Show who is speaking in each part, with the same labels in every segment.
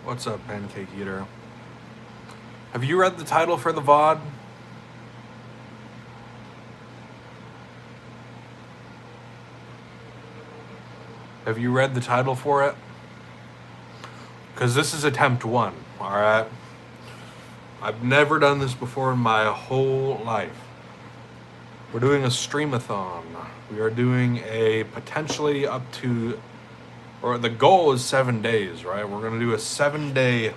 Speaker 1: What's up, Pancake Eater? Have you read the title for the VOD? Have you read the title for it? Because this is attempt 1, alright? I've never done this before in my whole life. We're doing a Streamathon. We are doing a potentially up to, or the goal is 7 days, right? We're going to do a 7-day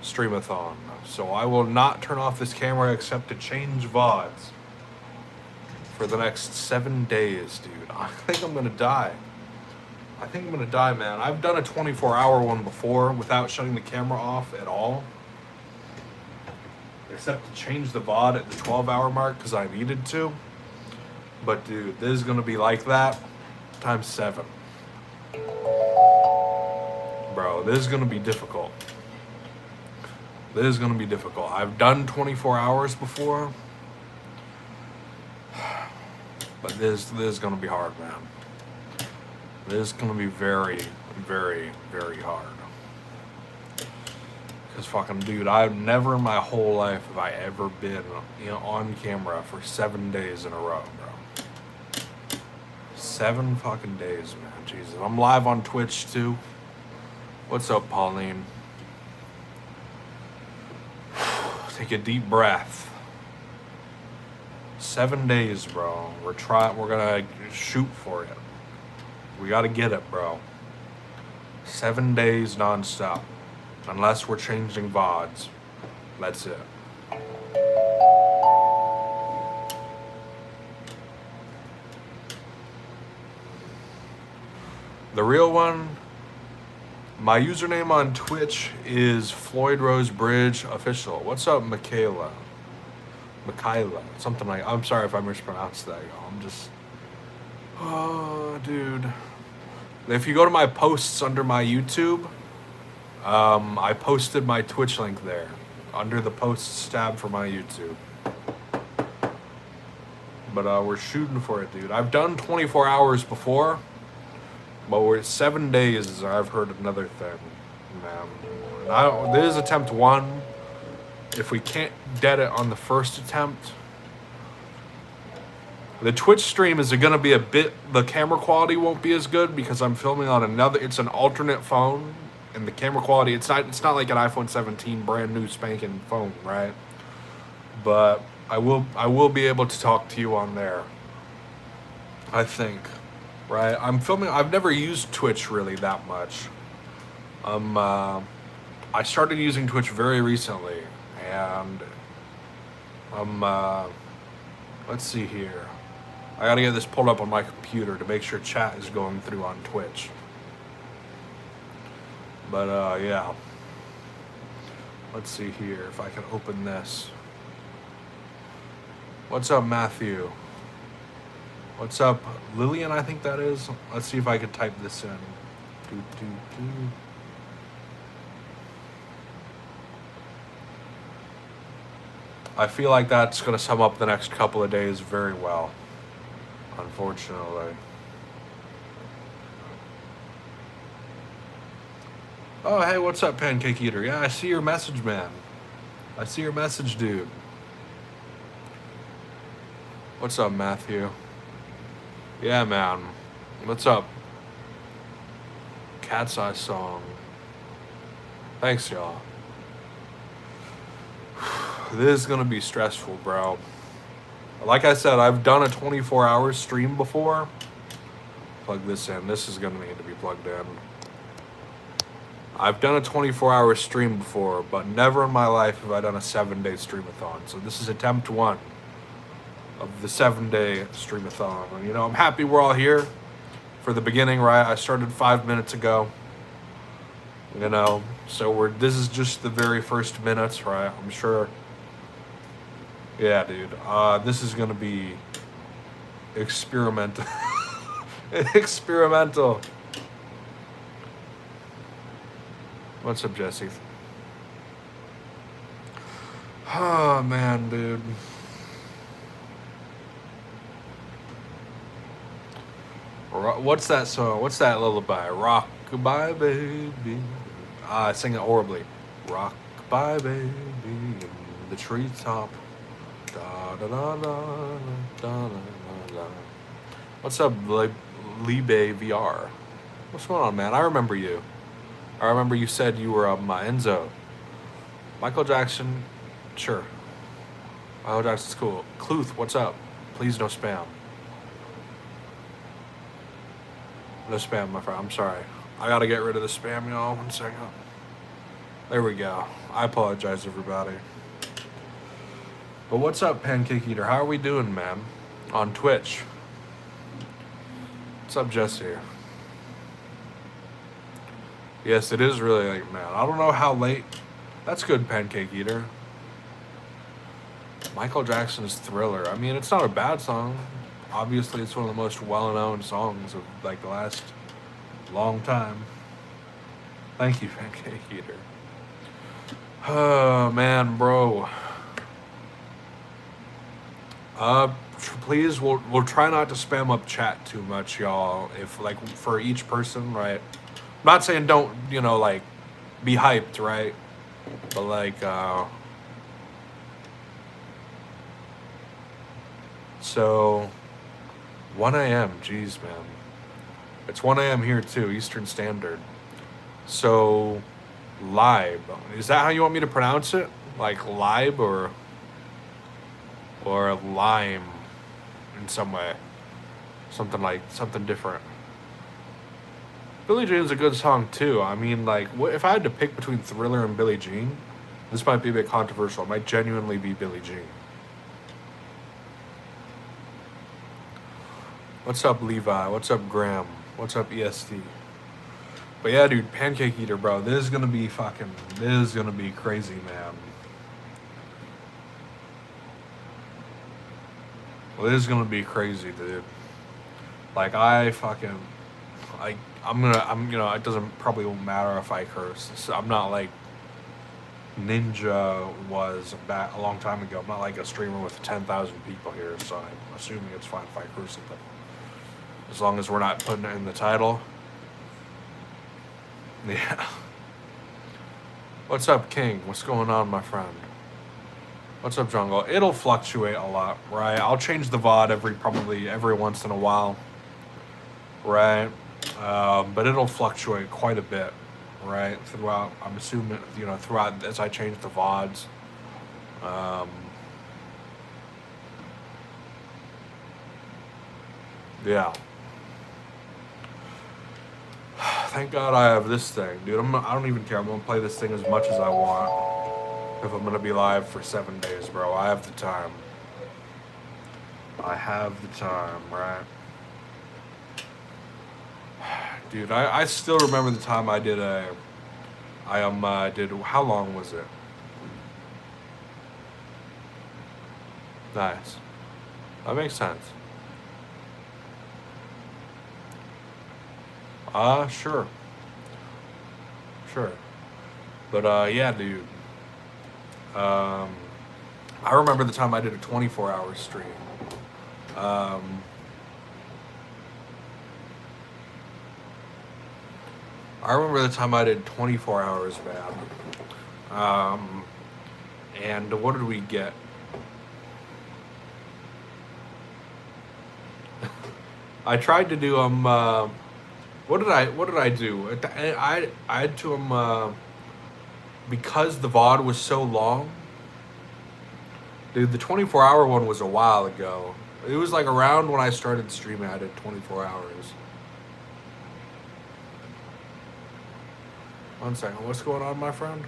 Speaker 1: Streamathon. So I will not turn off this camera except to change VODs for the next 7 days, dude. I think I'm going to die. I think I'm going to die, man. I've done a 24-hour one before without shutting the camera off at all. Except to change the VOD at the 12-hour mark because I needed to. But dude, this is gonna be like that times 7. Bro, this is gonna be difficult. This is gonna be difficult. I've done 24 hours before. But this is gonna be hard, man. This is gonna be very, very, very hard. Because fucking dude, I've never in my whole life have I ever been, on camera for 7 days in a row, bro. 7 fucking days, man. Jesus. I'm live on Twitch too. What's up, Pauline? Take a deep breath. 7 days, bro. We're gonna shoot for it. We gotta get it, bro. 7 days nonstop. Unless we're changing VODs. That's it. The real one, my username on Twitch is Floyd Rose Bridge Official. What's up, Michaela? Something like, I'm sorry if I mispronounced that, y'all. I'm just, oh, dude. If you go to my posts under my YouTube, I posted my Twitch link there, under the posts tab for my YouTube. But we're shooting for it, dude. I've done 24 hours before, but we're 7 days, I've heard another thing, man. This is attempt 1. If we can't get it on the first attempt, the Twitch stream is going to be the camera quality won't be as good because I'm filming on it's an alternate phone. And the camera quality, it's not like an iPhone 17 brand new spanking phone, right? But I will be able to talk to you on there. I think, right? I'm filming. I've never used Twitch really that much. I started using Twitch very recently, and let's see here. I gotta get this pulled up on my computer to make sure chat is going through on Twitch. But, yeah. Let's see here if I can open this. What's up, Matthew? What's up, Lillian, I think that is? Let's see if I can type this in. I feel like that's going to sum up the next couple of days very well, unfortunately. Oh, hey, what's up, Pancake Eater? Yeah, I see your message, man. I see your message, dude. What's up, Matthew? Yeah, man. What's up? Cat's Eye Song. Thanks, y'all. This is gonna be stressful, bro. Like I said, I've done a 24-hour stream before. Plug this in. This is gonna need to be plugged in. I've done a 24-hour stream before, but never in my life have I done a 7-day Streamathon. So this is attempt 1 of the 7-day Streamathon. And, I'm happy we're all here for the beginning, right? I started 5 minutes ago, so this is just the very first minutes, right? I'm sure. Yeah, dude. This is gonna be experimental. Experimental. What's up, Jesse? Oh, man, dude. What's that song? What's that lullaby? Rock-a-bye, baby. I sing it horribly. Rock by baby in the treetop. Da da da da da da da. What's up, Libe VR? What's going on, man? I remember you. I remember you said you were Enzo. Michael Jackson, sure. Michael Jackson's cool. Cluth, what's up? Please no spam. No spam, my friend. I'm sorry. I gotta get rid of the spam, y'all. 1 second. There we go. I apologize, everybody. But what's up, Pancake Eater? How are we doing, man? On Twitch. What's up, Jesse? Yes, it is really late, man. I don't know how late. That's good, Pancake Eater. Michael Jackson's Thriller. I mean, it's not a bad song. Obviously, it's one of the most well-known songs of, like, the last long time. Thank you, Pancake Eater. Oh, man, bro. Please, we'll try not to spam up chat too much, y'all. If, like, for each person, right? I'm not saying don't, you know, like, be hyped, right? But, like, so, 1 a.m., jeez, man. It's 1 a.m. here, too, Eastern Standard. So, Libe. Is that how you want me to pronounce it? Like, Libe or lime in some way? Something different. Billie Jean's a good song, too. I mean, like, if I had to pick between Thriller and Billie Jean, this might be a bit controversial. It might genuinely be Billie Jean. What's up, Levi? What's up, Graham? What's up, EST? But yeah, dude, Pancake Eater, bro. This is gonna be crazy, man. Well, this is gonna be crazy, dude. Like, it doesn't probably won't matter if I curse. I'm not like Ninja was back a long time ago. I'm not like a streamer with 10,000 people here, so I'm assuming it's fine if I curse it. As long as we're not putting it in the title. Yeah. What's up, King? What's going on, my friend? What's up, Jungle? It'll fluctuate a lot, right? I'll change the VOD probably every once in a while, right? But it'll fluctuate quite a bit, right? Throughout, I'm assuming, throughout as I change the VODs. Yeah. Thank God I have this thing, dude. I don't even care. I'm gonna play this thing as much as I want. If I'm gonna be live for 7 days, bro. I have the time. I have the time, right? Dude, I still remember the time I did how long was it? Nice. That makes sense. Sure. Sure. But, yeah, dude. I remember the time I did a 24-hour stream. I remember the time I did 24 hours, man. And what did we get? I tried to do what did I do? I had to because the VOD was so long. Dude, the 24-hour one was a while ago. It was like around when I started streaming. I did 24 hours. 1 second. What's going on, my friend?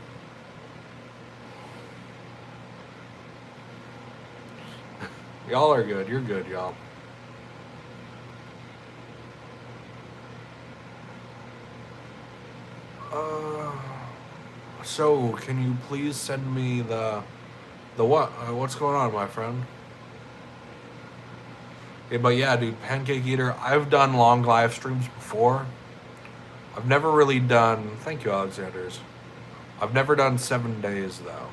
Speaker 1: Y'all are good. You're good, y'all. So, can you please send me the what? What's going on, my friend? Yeah, but yeah, dude, Pancake Eater, I've done long live streams before. I've never really done, thank you, Alexanders. I've never done 7 days, though.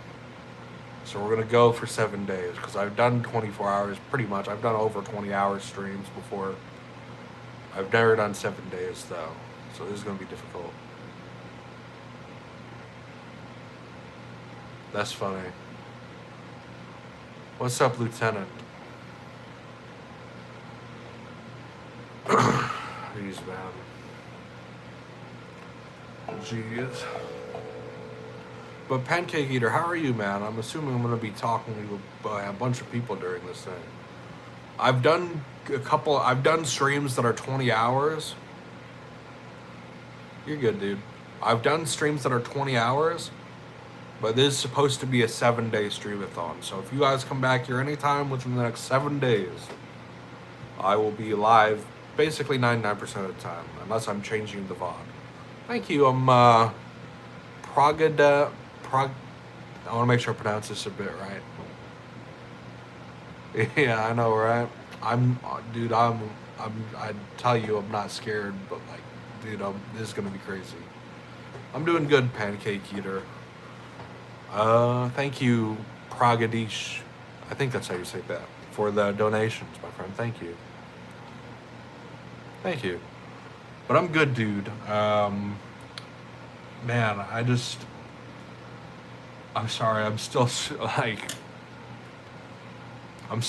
Speaker 1: So we're going to go for 7 days, because I've done 24 hours, pretty much. I've done over 20-hour streams before. I've never done 7 days, though. So this is going to be difficult. That's funny. What's up, Lieutenant? Jeez, man. Jeez. But Pancake Eater, how are you, man? I'm assuming I'm going to be talking to a bunch of people during this thing. I've done streams that are 20 hours. You're good, dude. I've done streams that are 20 hours, but this is supposed to be a 7-day streamathon. So if you guys come back here anytime within the next 7 days, I will be live basically 99% of the time, unless I'm changing the VOD. Thank you. I'm I want to make sure I pronounce this a bit right. Yeah, I know, right? I tell you, I'm not scared, but like, dude, this is gonna be crazy. I'm doing good, Pancake Eater. Thank you, Pragadish. I think that's how you say that, for the donations, my friend. Thank you. Thank you. But I'm good, dude. Man, I'm sorry. I'm still like, it's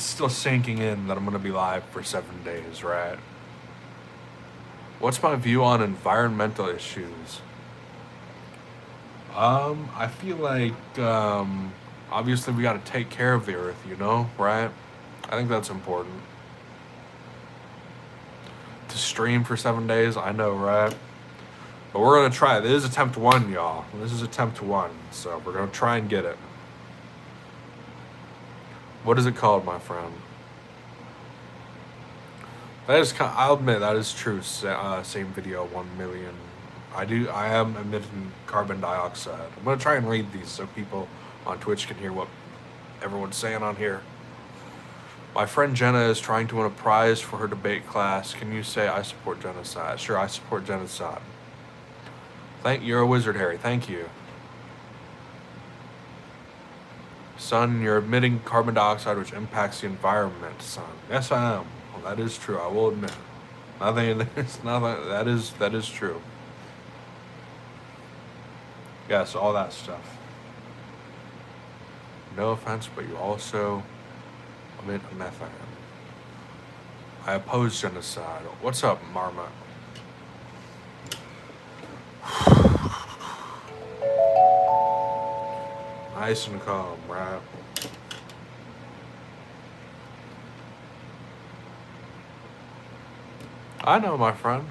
Speaker 1: still sinking in that I'm gonna be live for 7 days, right? What's my view on environmental issues? I feel like, obviously we gotta take care of the earth, right? I think that's important. To stream for 7 days, I know, right? But we're gonna try. This is attempt 1, y'all. This is attempt 1, so we're gonna try and get it. What is it called, my friend? That is, I'll admit, that is true. Same video, 1 million. I am emitting carbon dioxide. I'm gonna try and read these so people on Twitch can hear what everyone's saying on here. My friend Jenna is trying to win a prize for her debate class. Can you say I support genocide? Sure, I support genocide. You're a wizard, Harry. Thank you. Son, you're emitting carbon dioxide, which impacts the environment, son. Yes, I am. Well, that is true. I will admit. That is true. Yes, all that stuff. No offense, but you also emit methane. I oppose genocide. What's up, Marmot? Nice and calm, right? I know, my friend.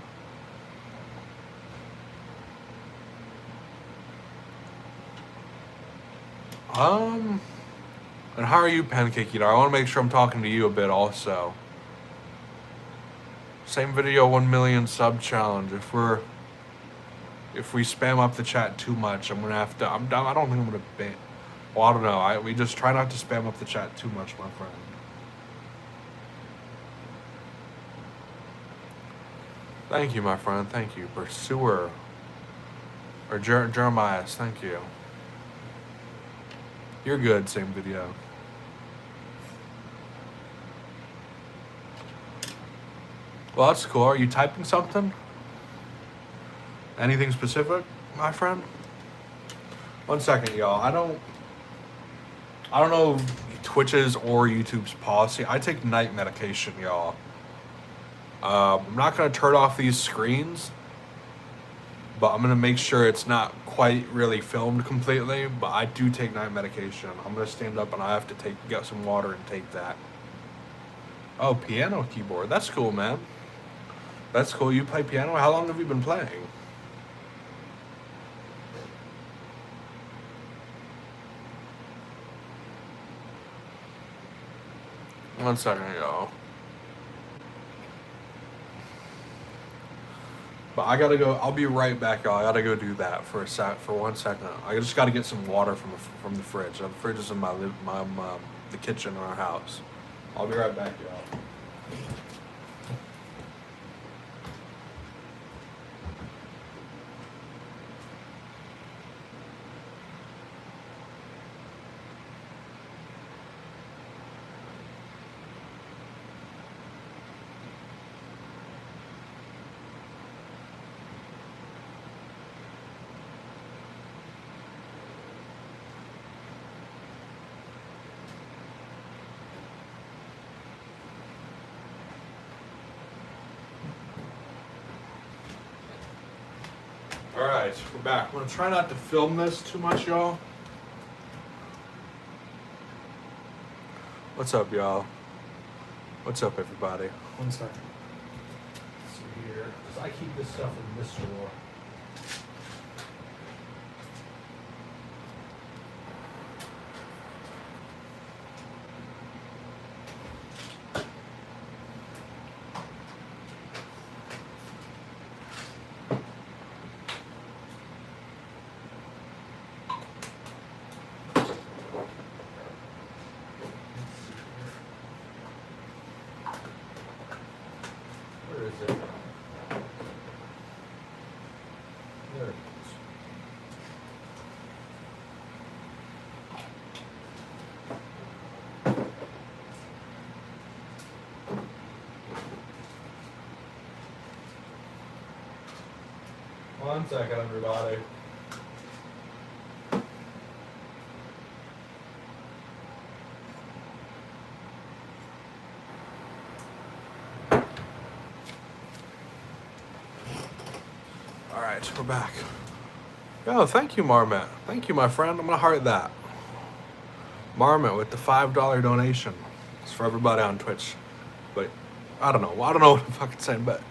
Speaker 1: And how are you, Pancake Eater? I want to make sure I'm talking to you a bit also. Same video, 1 million sub challenge. If we spam up the chat too much, I'm gonna have to. I don't think I'm gonna ban. Well, I don't know. We just try not to spam up the chat too much, my friend. Thank you, my friend. Thank you, Pursuer. Or Jeremiah. Thank you. You're good. Same video. Well, that's cool. Are you typing something? Anything specific, my friend? 1 second, y'all. I don't know Twitch's or YouTube's policy. I take night medication, y'all. I'm not gonna turn off these screens, but I'm gonna make sure it's not quite really filmed completely. But I do take night medication. I'm gonna stand up and I have to get some water and take that. Oh, piano keyboard. That's cool, man. That's cool. You play piano? How long have you been playing? One second, y'all. But I gotta go. I'll be right back, y'all. I gotta go do that for 1 second. I just gotta get some water from the fridge. The fridge is in the kitchen in our house. I'll be right back, y'all. Alright, we're back. I'm gonna try not to film this too much, y'all. What's up, y'all? What's up, everybody? One second. Let's see here. 'Cause I keep this stuff in this drawer. Where is it? There it is. One second, everybody. Alright, we're back. Yo, thank you, Marmot. Thank you, my friend. I'm gonna heart that. Marmot with the $5 donation. It's for everybody on Twitch. But I don't know what I'm fucking saying, but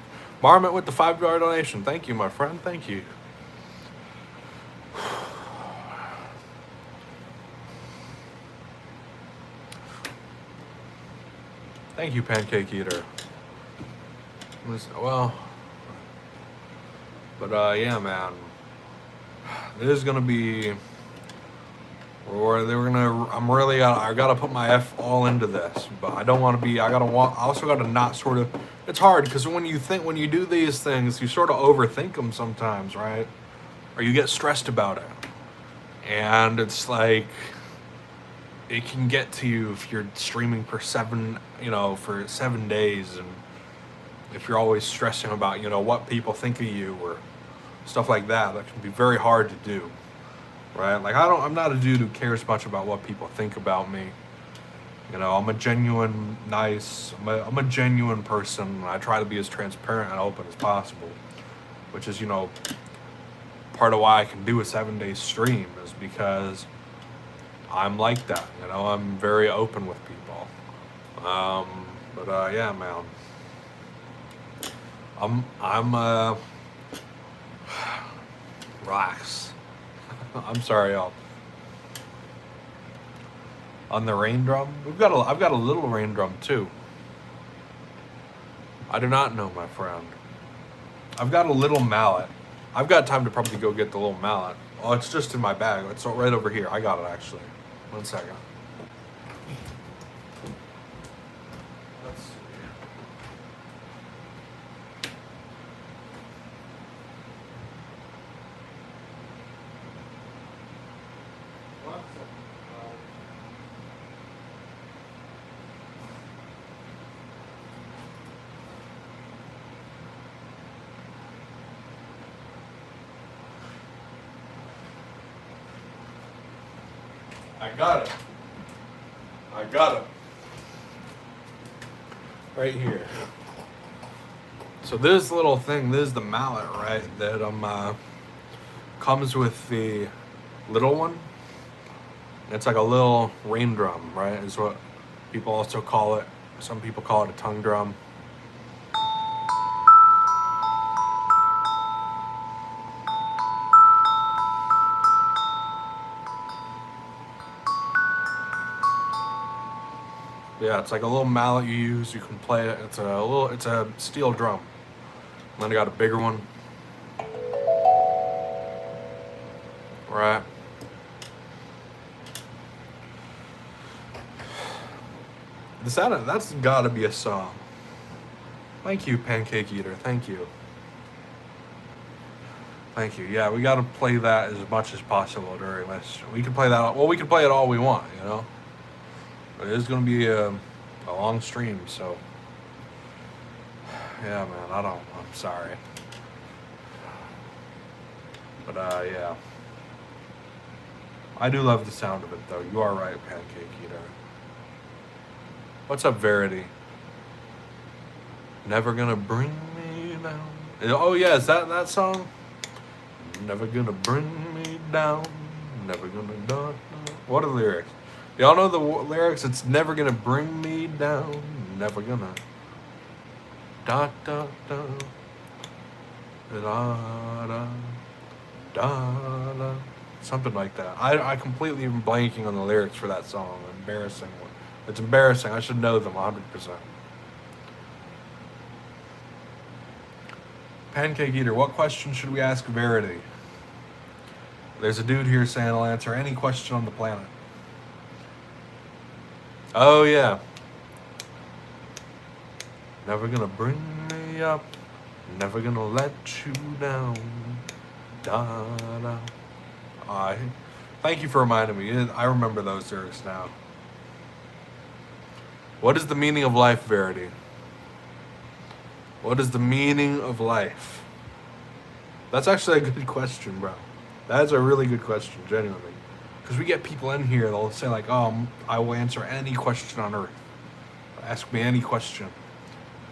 Speaker 1: Marmot with the $5 donation. Thank you, my friend. Thank you. Thank you, Pancake Eater. Well, but yeah, man. This is gonna be. I gotta put my all into this, but I don't want to be. I also gotta not sort of. It's hard because when you do these things, you sort of overthink them sometimes, right? Or you get stressed about it, and it's like it can get to you if you're streaming for 7 days, and if you're always stressing about what people think of you or stuff like that, that can be very hard to do. Right? Like I'm not a dude who cares much about what people think about me. I'm a genuine, I'm a genuine person. I try to be as transparent and open as possible, which is, part of why I can do a 7-day stream is because I'm like that. I'm very open with people. Yeah, man. I'm relax. I'm sorry, y'all. On the rain drum, I've got a little rain drum too. I do not know, my friend. I've got a little mallet. I've got time to probably go get the little mallet. Oh, it's just in my bag. It's right over here. I got it actually. One second. Let's see. I got it. Right here. So this little thing, this is the mallet, right? That comes with the little one. It's like a little rain drum, right? Is what people also call it. Some people call it a tongue drum. Yeah, it's like a little mallet you use. You can play it. It's a steel drum. And then I got a bigger one. Right. That's gotta be a song. Thank you, Pancake Eater. Thank you. Thank you. Yeah, we gotta play that as much as possible during this. We can play that. Well, we can play it all we want, But it is gonna be a long stream, so yeah, man. I'm sorry. But yeah. I do love the sound of it, though. You are right, Pancake Eater. What's up, Verity? Never gonna bring me down. Oh, yeah, is that song? Never gonna bring me down. Never gonna da. What are the lyrics? Y'all know the lyrics? It's never gonna bring me down. Never gonna da da da da da da da. Something like that. I completely am blanking on the lyrics for that song. Embarrassing. It's embarrassing. I should know them 100%. Pancake Eater, what question should we ask Verity? There's a dude here saying I'll answer any question on the planet. Oh, yeah. Never gonna bring me up. Never gonna let you down. Da da. Thank you for reminding me. I remember those lyrics now. What is the meaning of life, Verity? What is the meaning of life? That's actually a good question, bro. That is a really good question, genuinely. Because we get people in here, they'll say like, oh, I will answer any question on earth. Ask me any question.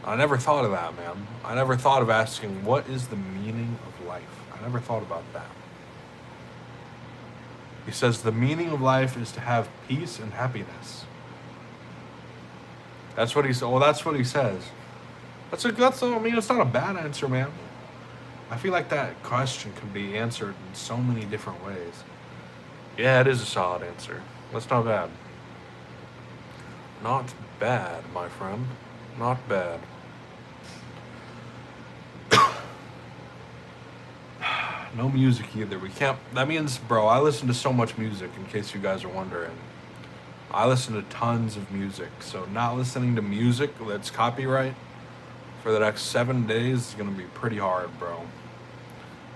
Speaker 1: I never thought of that, man. I never thought of asking, what is the meaning of life? I never thought about that. He says the meaning of life is to have peace and happiness. That's what he said. Well, that's what he says. I mean, it's not a bad answer, man. I feel like that question can be answered in so many different ways. Yeah, it is a solid answer. That's not bad. Not bad, my friend. Not bad. No music either. We can't. That means, bro, I listen to so much music, in case you guys are wondering. I listen to tons of music. So not listening to music that's copyright for the next 7 days is going to be pretty hard, bro.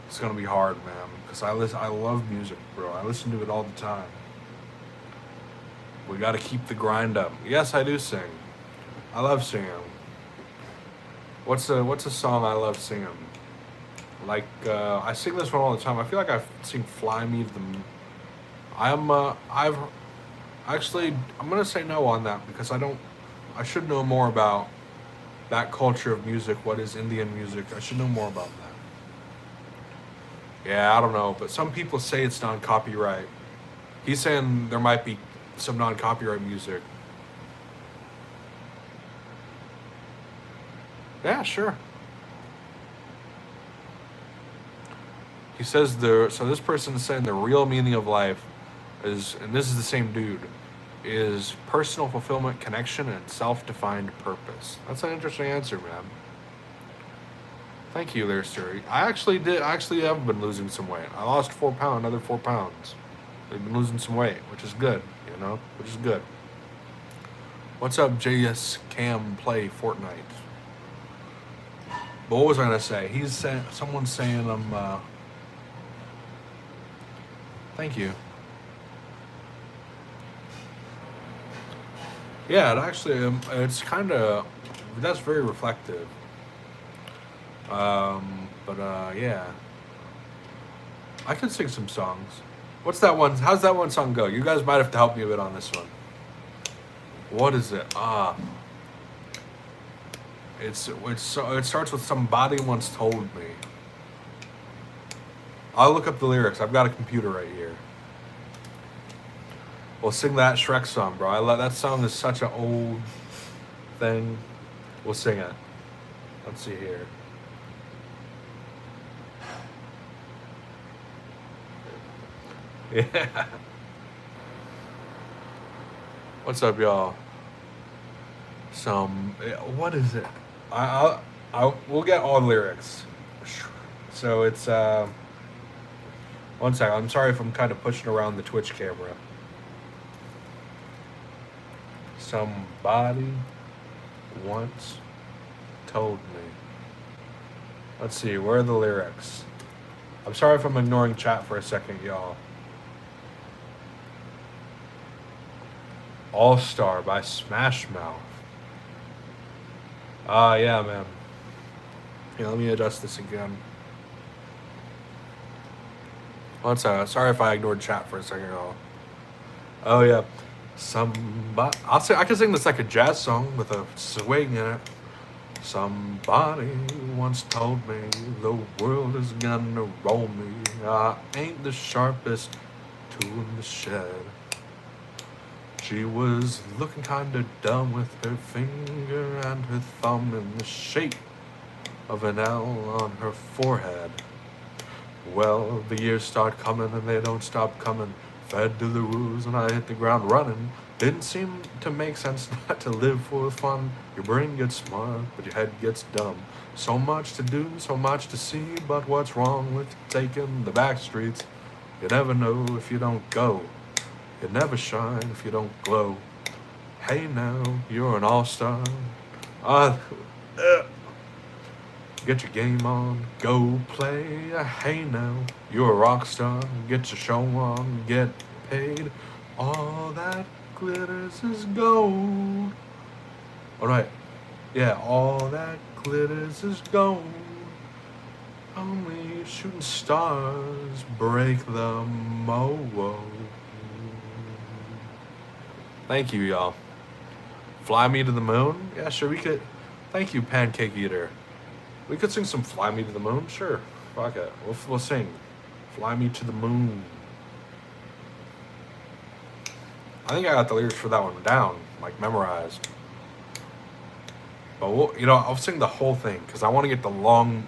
Speaker 1: It's going to be hard, man. Because I love music, bro. I listen to it all the time. We got to keep the grind up. Yes, I do sing. I love singing. What's a song I love singing? Like, I sing this one all the time. I feel like I sing Fly Me to the Moon. I'm going to say no on that because I should know more about that culture of music. What is Indian music? I should know more about that. Yeah, I don't know, but some people say it's non-copyright. He's saying there might be some non-copyright music. Yeah, sure. He says so this person is saying the real meaning of life is, and this is the same dude, is personal fulfillment, connection, and self-defined purpose. That's an interesting answer, man. Thank you there, sir. I actually have been losing some weight. I lost 4 pounds, another 4 pounds. I've been losing some weight, which is good, which is good. What's up, JS Cam Play Fortnite? But what was I gonna say? Someone's saying I'm, thank you. Yeah, it actually, it's kind of, that's very reflective. Yeah. I can sing some songs. What's that one? How's that one song go? You guys might have to help me a bit on this one. What is it? It starts with somebody once told me. I'll look up the lyrics. I've got a computer right here. We'll sing that Shrek song, bro. I love that song. Is such an old thing. We'll sing it. Let's see here. Yeah. What's up, y'all? What is it? We'll get all lyrics. So it's one second. I'm sorry if I'm kind of pushing around the Twitch camera. Somebody once told me. Let's see, where are the lyrics? I'm sorry if I'm ignoring chat for a second, y'all. All Star by Smash Mouth. Yeah, man. Yeah, let me adjust this again. One second. Sorry if I ignored chat for a second, y'all. Oh, yeah. Somebody. I can sing this like a jazz song with a swing in it. Somebody once told me the world is gonna roll me. ain't the sharpest tool in the shed. She was looking kinda dumb with her finger and her thumb in the shape of an L on her forehead. Well, the years start coming and they don't stop coming. Fed to the rules and I hit the ground running. Didn't seem to make sense not to live for fun. Your brain gets smart, but your head gets dumb. So much to do, so much to see, but what's wrong with taking the back streets? You never know if you don't go. You never shine if you don't glow. Hey now, you're an all-star. Get your game on, go play. Hey now, you're a rock star. Get your show on, get paid. All that glitters is gold. Alright, yeah, all that glitters is gold. Only shooting stars break the mold. Thank you, y'all. Fly Me to the Moon? Yeah, sure, we could. Thank you, Pancake Eater. We could sing some Fly Me to the Moon? Sure. Fuck it. We'll sing. Fly Me to the Moon. I think I got the lyrics for that one down, like memorized. But I'll sing the whole thing because I want to get the long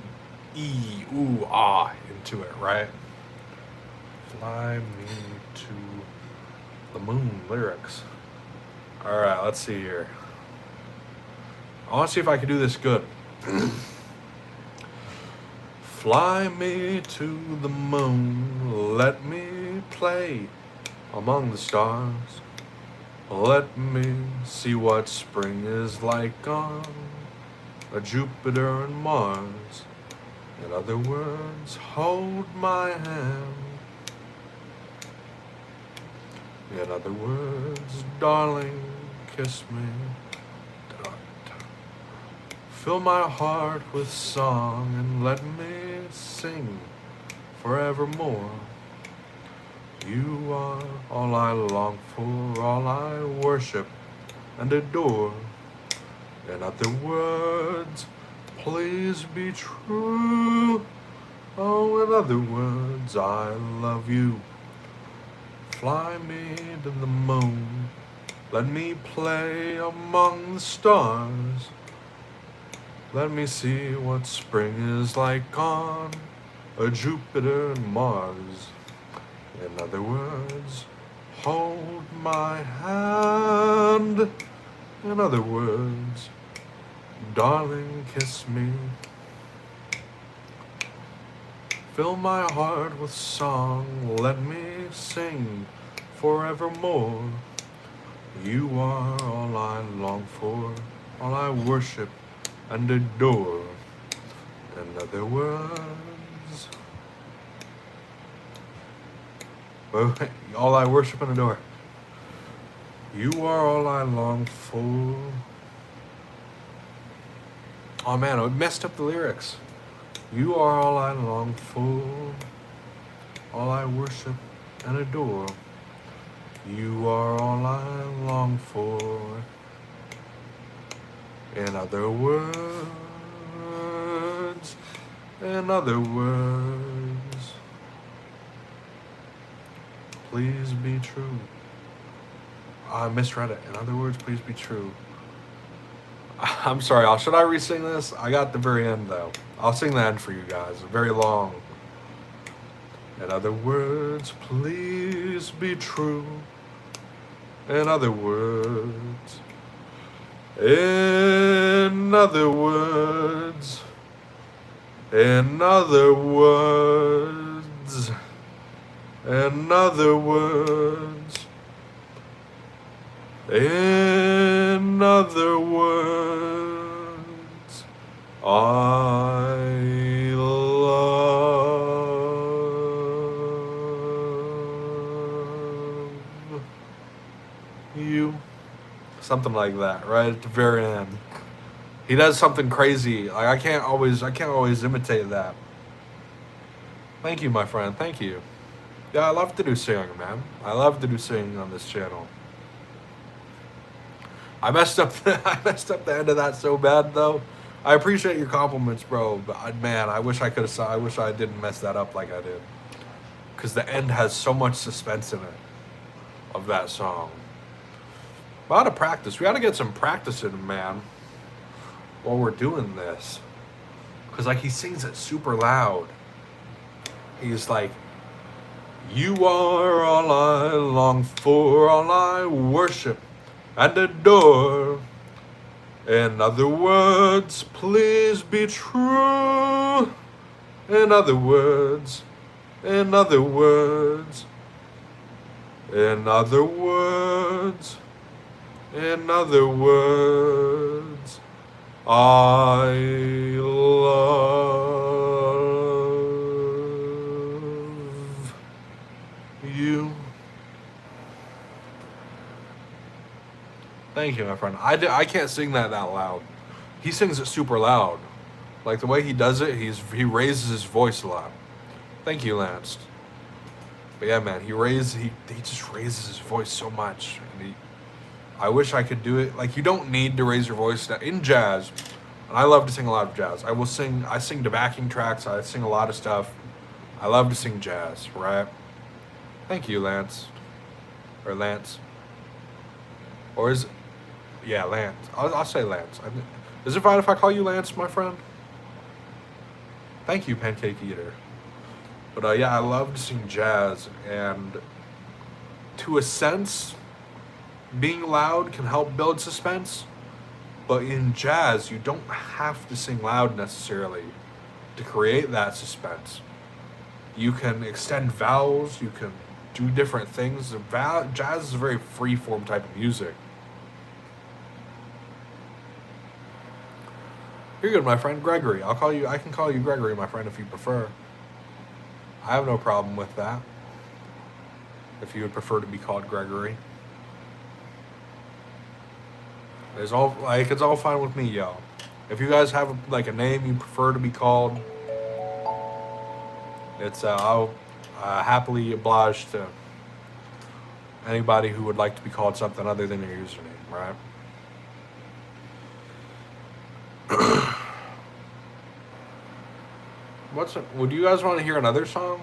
Speaker 1: E, ooh, ah into it, right? Fly Me to the Moon lyrics. Alright, let's see here. I want to see if I can do this good. Fly me to the moon, let me play among the stars. Let me see what spring is like on a Jupiter and Mars. In other words, hold my hand. In other words, darling, kiss me. Fill my heart with song and let me sing forevermore. You are all I long for, all I worship and adore. In other words, please be true. Oh, in other words, I love you. Fly me to the moon, let me play among the stars. Let me see what spring is like on a Jupiter and Mars. In other words, hold my hand. In other words, darling, kiss me. Fill my heart with song, let me sing forevermore. You are all I long for, all I worship and adore. In other words, all I worship and adore. You are all I long for. Oh man, I messed up the lyrics. You are all I long for, all I worship and adore. You are all I long for. In other words, please be true. I misread it. In other words, please be true. I'm sorry, should I re-sing this? I got the very end though. I'll sing the end for you guys. Very long. In other words, please be true. In other words. In other words. In other words. In other words. In other words, I love you. Something like that, right at the very end. He does something crazy. Like I can't always imitate that. Thank you, my friend. Thank you. Yeah, I love to do singing, man. I love to do singing on this channel. I messed up the end of that so bad though. I appreciate your compliments, bro, but man, I wish I didn't mess that up like I did. because the end has so much suspense in it of that song. A lot of practice. We got to get some practice in, man, while we're doing this. Because, like, he sings it super loud. He's like, you are all I long for, all I worship and adore. In other words, please be true. In other words, in other words, in other words, in other words, I love you. Thank you, my friend. I can't sing that loud. He sings it super loud. Like the way he does it, he raises his voice a lot. Thank you, Lance. But yeah, man, he just raises his voice so much. And I wish I could do it. Like, you don't need to raise your voice in jazz. And I love to sing a lot of jazz. I sing to backing tracks. I sing a lot of stuff. I love to sing jazz, right? Thank you, Lance. Or Lance. Or is it? Yeah, Lance. I'll say Lance. Is it fine if I call you Lance, my friend? Thank you, Pancake Eater. But yeah, I love to sing jazz, and to a sense, being loud can help build suspense. But in jazz, you don't have to sing loud necessarily to create that suspense. You can extend vowels. You can do different things. Jazz is a very free-form type of music. You're good, my friend. Gregory. I can call you Gregory, my friend, if you prefer. I have no problem with that. If you would prefer to be called Gregory. It's all fine with me, yo. If you guys have a name you prefer to be called, I'll happily oblige to anybody who would like to be called something other than your username, right? Would you guys want to hear another song?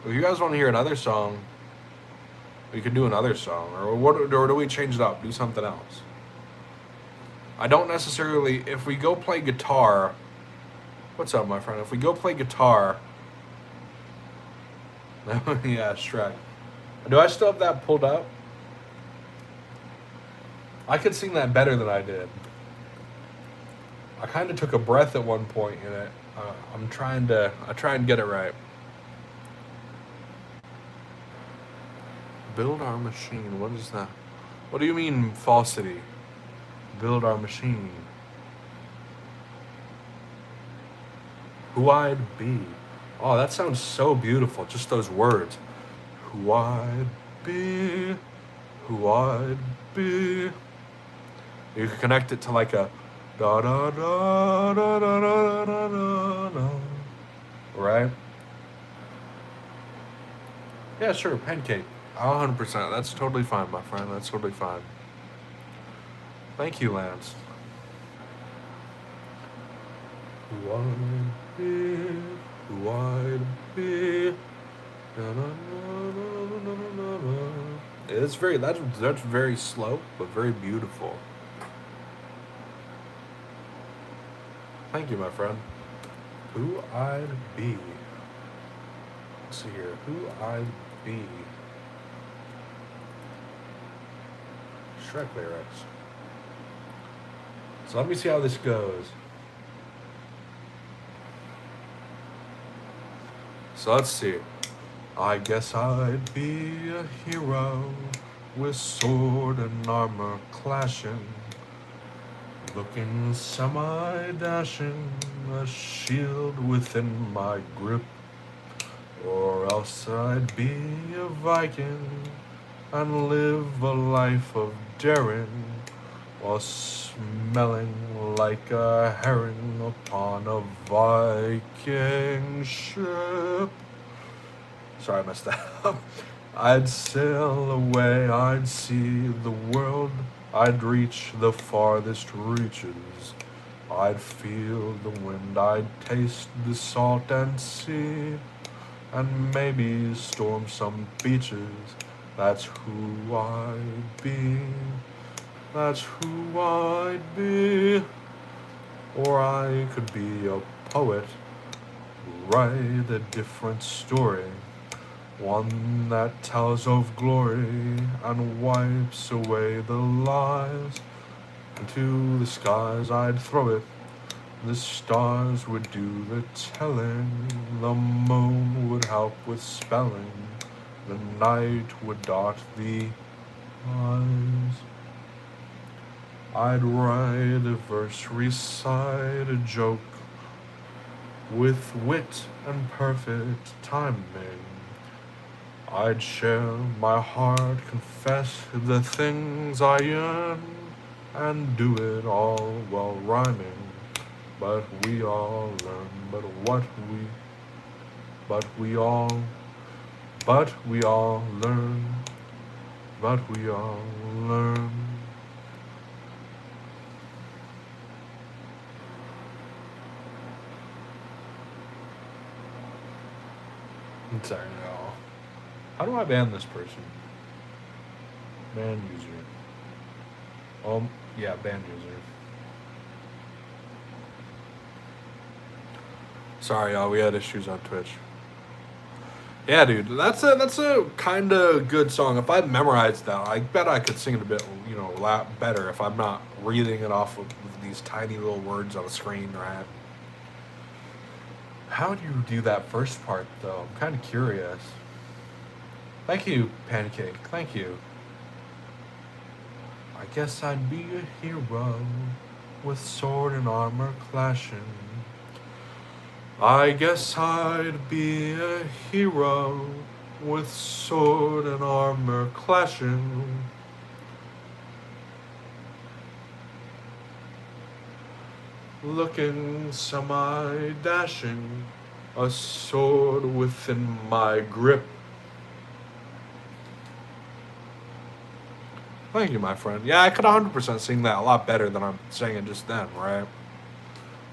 Speaker 1: If you guys want to hear another song, we could do another song. Or do we change it up? Do something else? I don't necessarily... If we go play guitar... What's up, my friend? If we go play guitar... Yeah, Shrek. Do I still have that pulled up? I could sing that better than I did. I kind of took a breath at one point in it. I try and get it right. Build our machine. What is that? What do you mean, falsity? Build our machine. Who I'd be. Oh, that sounds so beautiful. Just those words. Who I'd be. Who I'd be. You could connect it to like a da da da da da da da da da. Right? Yeah, sure. Pancake. 100%. That's totally fine, my friend. That's totally fine. Thank you, Lance. Who I'd be, who I'd be. It's that's very slow, but very beautiful. Thank you, my friend. Who I'd be. Let's see here. Who I'd be. Shrek lyrics. So let me see how this goes. So let's see. I guess I'd be a hero with sword and armor clashing, looking semi-dashing, a shield within my grip. Or else I'd be a Viking and live a life of daring, while smelling like a herring upon a Viking ship. Sorry, I messed that up. I'd sail away, I'd see the world, I'd reach the farthest reaches. I'd feel the wind, I'd taste the salt and sea, and maybe storm some beaches. That's who I'd be. That's who I'd be. Or I could be a poet, write a different story, one that tells of glory and wipes away the lies. Into the skies I'd throw it. The stars would do the telling. The moon would help with spelling. The night would dot the eyes. I'd write a verse, recite a joke with wit and perfect timing. I'd share my heart, confess the things I yearn, and do it all while rhyming. But we all learn, but we all learn, but we all learn. I'm sorry, y'all. How do I ban this person? Ban user. Yeah, ban user. Sorry, y'all. We had issues on Twitch. Yeah, dude. That's a kind of good song. If I memorized that, I bet I could sing it a bit, a lot better if I'm not reading it off of these tiny little words on the screen, right? How do you do that first part, though? I'm kind of curious. Thank you, Pancake. Thank you. I guess I'd be a hero with sword and armor clashing. I guess I'd be a hero with sword and armor clashing. Looking semi-dashing, a sword within my grip. Thank you, my friend. Yeah, I could 100% sing that a lot better than I'm singing just then, right?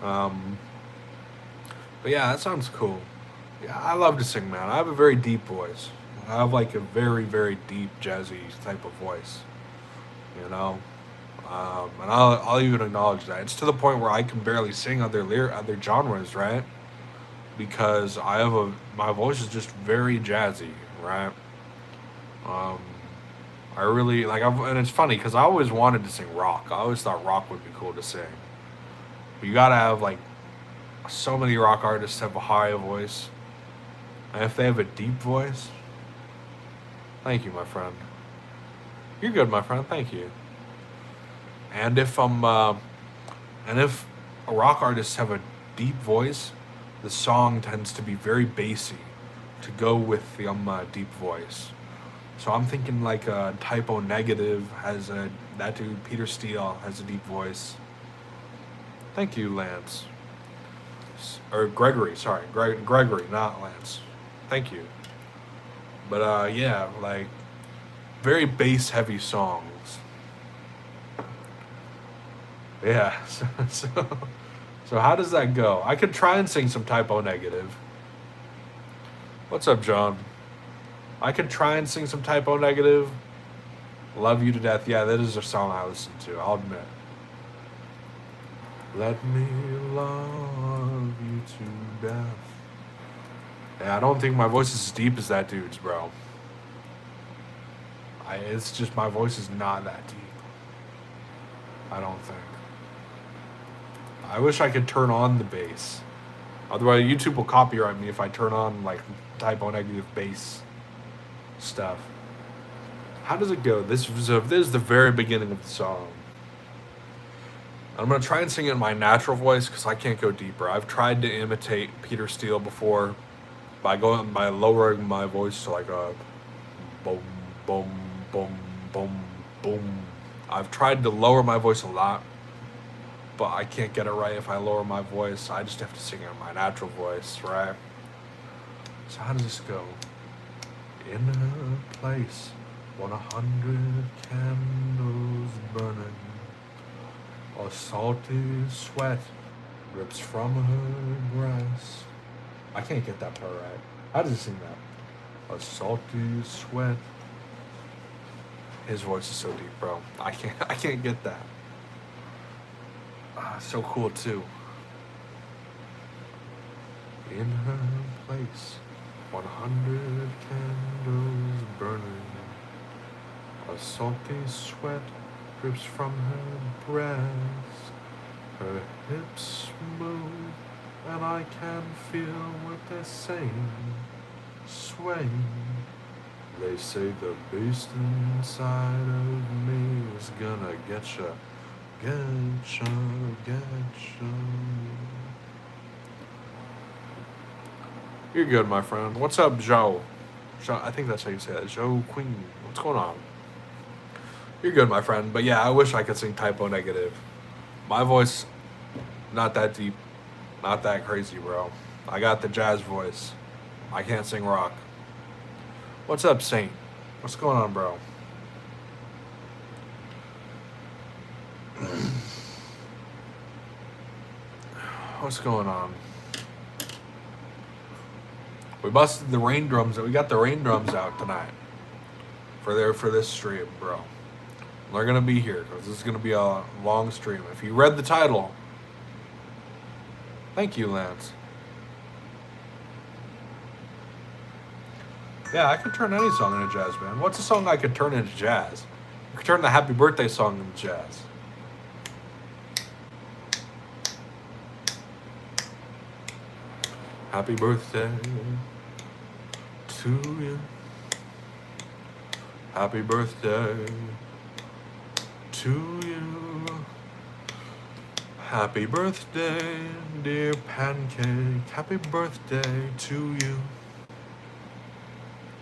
Speaker 1: But yeah, that sounds cool. Yeah, I love to sing, man. I have a very deep voice. I have like a very, very deep, jazzy type of voice, And I'll even acknowledge that. It's to the point where I can barely sing other genres, right? Because my voice is just very jazzy, right? I really and it's funny because I always wanted to sing rock. I always thought rock would be cool to sing. But you gotta have so many rock artists have a high voice, and if they have a deep voice, thank you, my friend. You're good, my friend. Thank you. And if a rock artists have a deep voice, the song tends to be very bassy to go with the deep voice. So I'm thinking Typo Negative that dude Peter Steele has a deep voice. Thank you, Lance. Or Gregory, sorry, Gregory, not Lance. Thank you. But yeah, very bass heavy songs. Yeah. So how does that go? I could try and sing some Typo Negative. What's up, John? I could try and sing some Typo Negative. Love You to Death. Yeah, that is a song I listen to, I'll admit. Let me love you to death. Yeah, I don't think my voice is as deep as that dude's, bro. It's just my voice is not that deep. I don't think. I wish I could turn on the bass. Otherwise, YouTube will copyright me if I turn on Typo Negative bass stuff. How does it go? This is the very beginning of the song. I'm going to try and sing it in my natural voice because I can't go deeper. I've tried to imitate Peter Steele before by lowering my voice to a boom, boom, boom, boom, boom. I've tried to lower my voice a lot, but I can't get it right if I lower my voice. I just have to sing it in my natural voice, right? So how does this go? In a place 100 candles burning, a salty sweat drips from her breast. I can't get that part right. How does he sing that? A salty sweat. His voice is so deep, bro. I can't get that. So cool too. In her place, 100 candles burning. A salty sweat drips from her breast. Her hips move, and I can feel what they're saying. Swaying. They say the beast inside of me is gonna getcha, getcha, getcha. You're good, my friend. What's up, Joe? I think that's how you say that. Joe Queen. What's going on? You're good, my friend. But yeah, I wish I could sing Typo Negative. My voice, not that deep, not that crazy, bro. I got the jazz voice. I can't sing rock. What's up, Saint? What's going on, bro? What's going on? We busted the rain drums. We got the rain drums out tonight for this stream, bro. They're gonna be here because this is gonna be a long stream. If you read the title, thank you, Lance. Yeah, I could turn any song into jazz, man. What's a song I could turn into jazz? I could turn the Happy Birthday song into jazz. Happy birthday to you. Happy birthday to you. Happy birthday, dear Pancake. Happy birthday to you.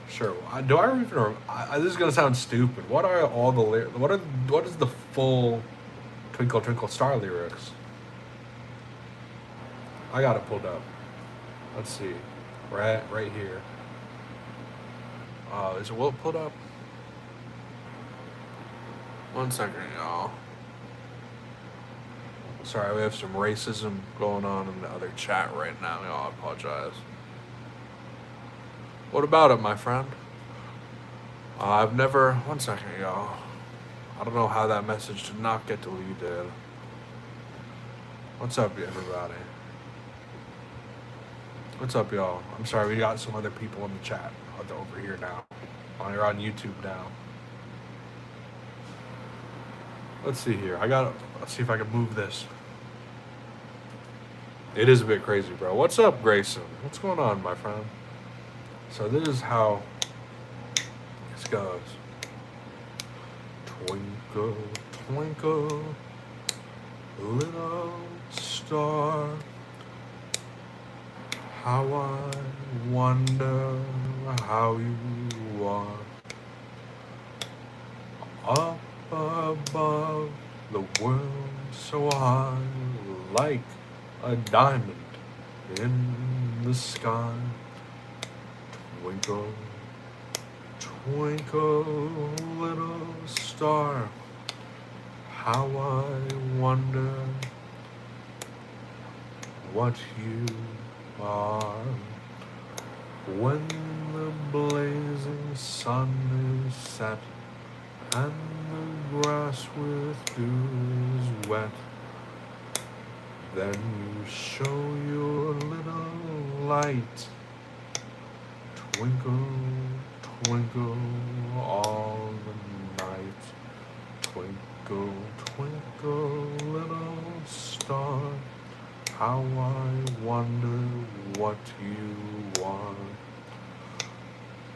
Speaker 1: Sure. Do I even remember? This is gonna sound stupid. What are all the lyrics? What is the full Twinkle Twinkle Star lyrics? I got it pulled up. Let's see. Right here. Is it well pulled up? 1 second, y'all. Sorry, we have some racism going on in the other chat right now, y'all. I apologize. What about it, my friend? I've never... 1 second, y'all. I don't know how that message did not get deleted. What's up, everybody? What's up, y'all? I'm sorry, we got some other people in the chat over here now. You're on YouTube now. Let's see here. Let's see if I can move this. It is a bit crazy, bro. What's up, Grayson? What's going on, my friend? So this is how this goes. Twinkle, twinkle, little star, how I wonder how you are. Up above the world so high, like a diamond in the sky. Twinkle, twinkle, little star, how I wonder what you are. When the blazing sun is set and the grass with dew is wet, then you show your little light. Twinkle, twinkle all the night. Twinkle, twinkle, little star, how I wonder what you are.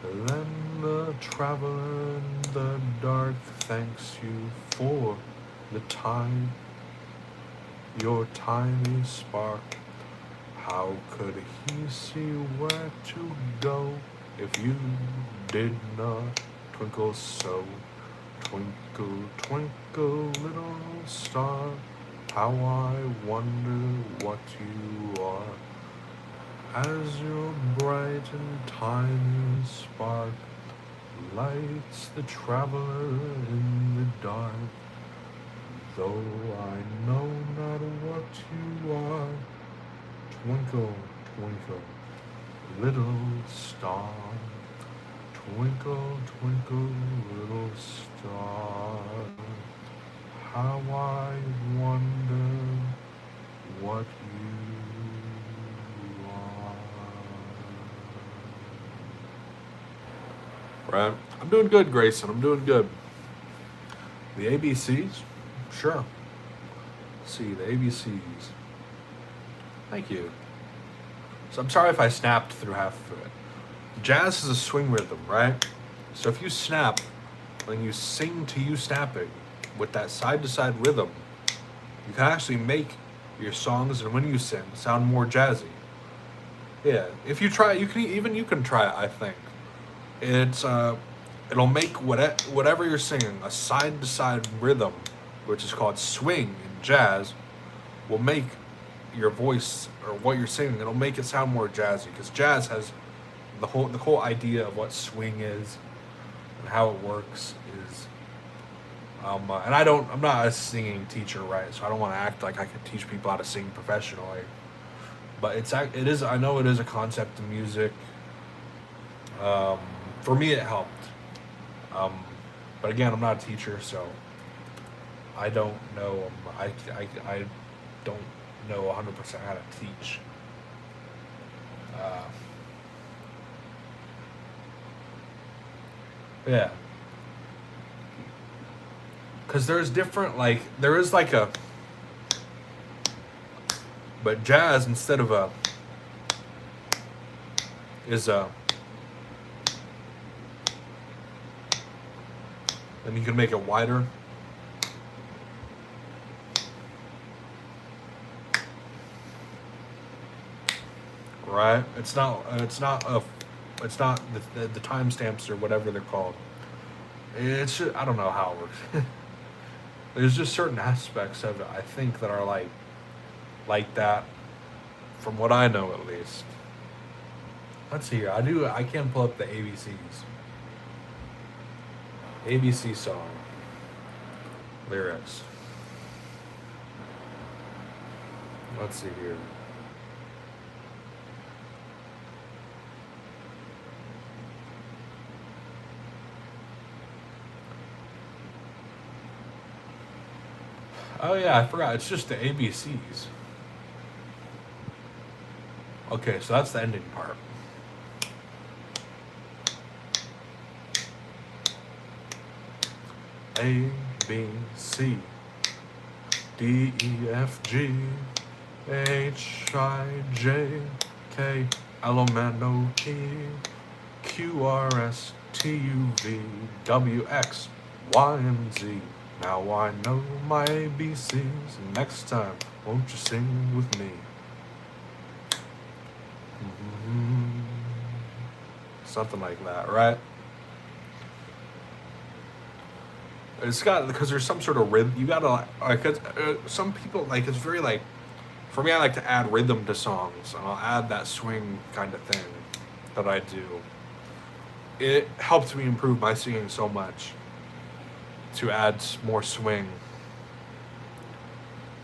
Speaker 1: Then the traveler in the dark thanks you for the time, your tiny spark. How could he see where to go if you did not twinkle so? Twinkle, twinkle, little star, how I wonder what you are. As your bright and tiny spark lights the traveler in the dark, though I know not what you are. Twinkle, twinkle, little star, twinkle, twinkle, little star, how I wonder what you are. Right? I'm doing good, Grayson. I'm doing good. The ABCs? Sure. Let's see, the ABCs. Thank you. So I'm sorry if I snapped through half of it. Jazz is a swing rhythm, right? So if you snap, when you sing to you snapping with that side-to-side rhythm, you can actually make your songs and when you sing sound more jazzy. Yeah, if you try, you can try it. I think it'll make whatever you're singing a side-to-side rhythm, which is called swing in jazz, will make your voice or what you're singing. It'll make it sound more jazzy because jazz has the whole idea of what swing is and how it works is. And I'm not a singing teacher, right? So I don't want to act like I could teach people how to sing professionally. But it is. I know it is a concept in music. For me, it helped. But again, I'm not a teacher, so I don't know. I don't know 100% how to teach. Yeah. Because there's different, there is but jazz instead of is and you can make it wider. Right? It's not the timestamps or whatever they're called. It's just, I don't know how it works. There's just certain aspects of it I think that are like that, from what I know at least. Let's see here. I can pull up the ABCs. ABC song lyrics. Let's see here. Oh yeah, I forgot. It's just the ABCs. Okay, so that's the ending part. A, B, C, D, E, F, G, H, I, J, K, L, M, N, O, P, Q, R, S, T, U, V, W, X, Y, and Z. Now I know my ABCs. Next time, won't you sing with me? Mm-hmm. Something like that, right? It's got, because there's some sort of rhythm. You gotta, some people, it's very, for me, I like to add rhythm to songs. And I'll add that swing kind of thing that I do. It helped me improve my singing so much to add more swing.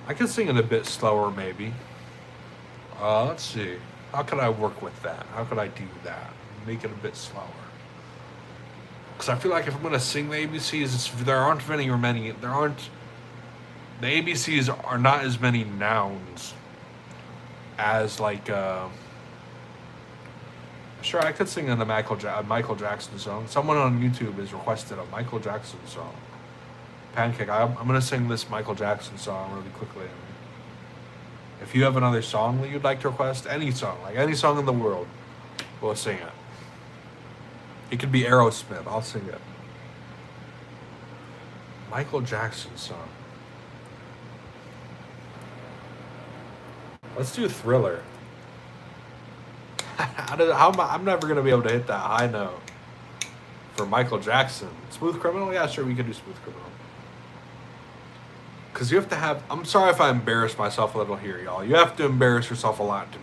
Speaker 1: I can sing it a bit slower, maybe. Let's see. How could I work with that? How could I do that? Make it a bit slower. Because I feel like if I'm going to sing the ABCs, the ABCs are not as many nouns as sure, I could sing in the Michael Jackson song. Someone on YouTube has requested a Michael Jackson song. Pancake, I'm going to sing this Michael Jackson song really quickly. If you have another song that you'd like to request, any song in the world, we'll sing it. It could be Aerosmith. I'll sing it. Michael Jackson song. Let's do Thriller. I'm never going to be able to hit that high note for Michael Jackson. Smooth Criminal? Yeah, sure, we can do Smooth Criminal. Because you have to have... I'm sorry if I embarrass myself a little here, y'all. You have to embarrass yourself a lot to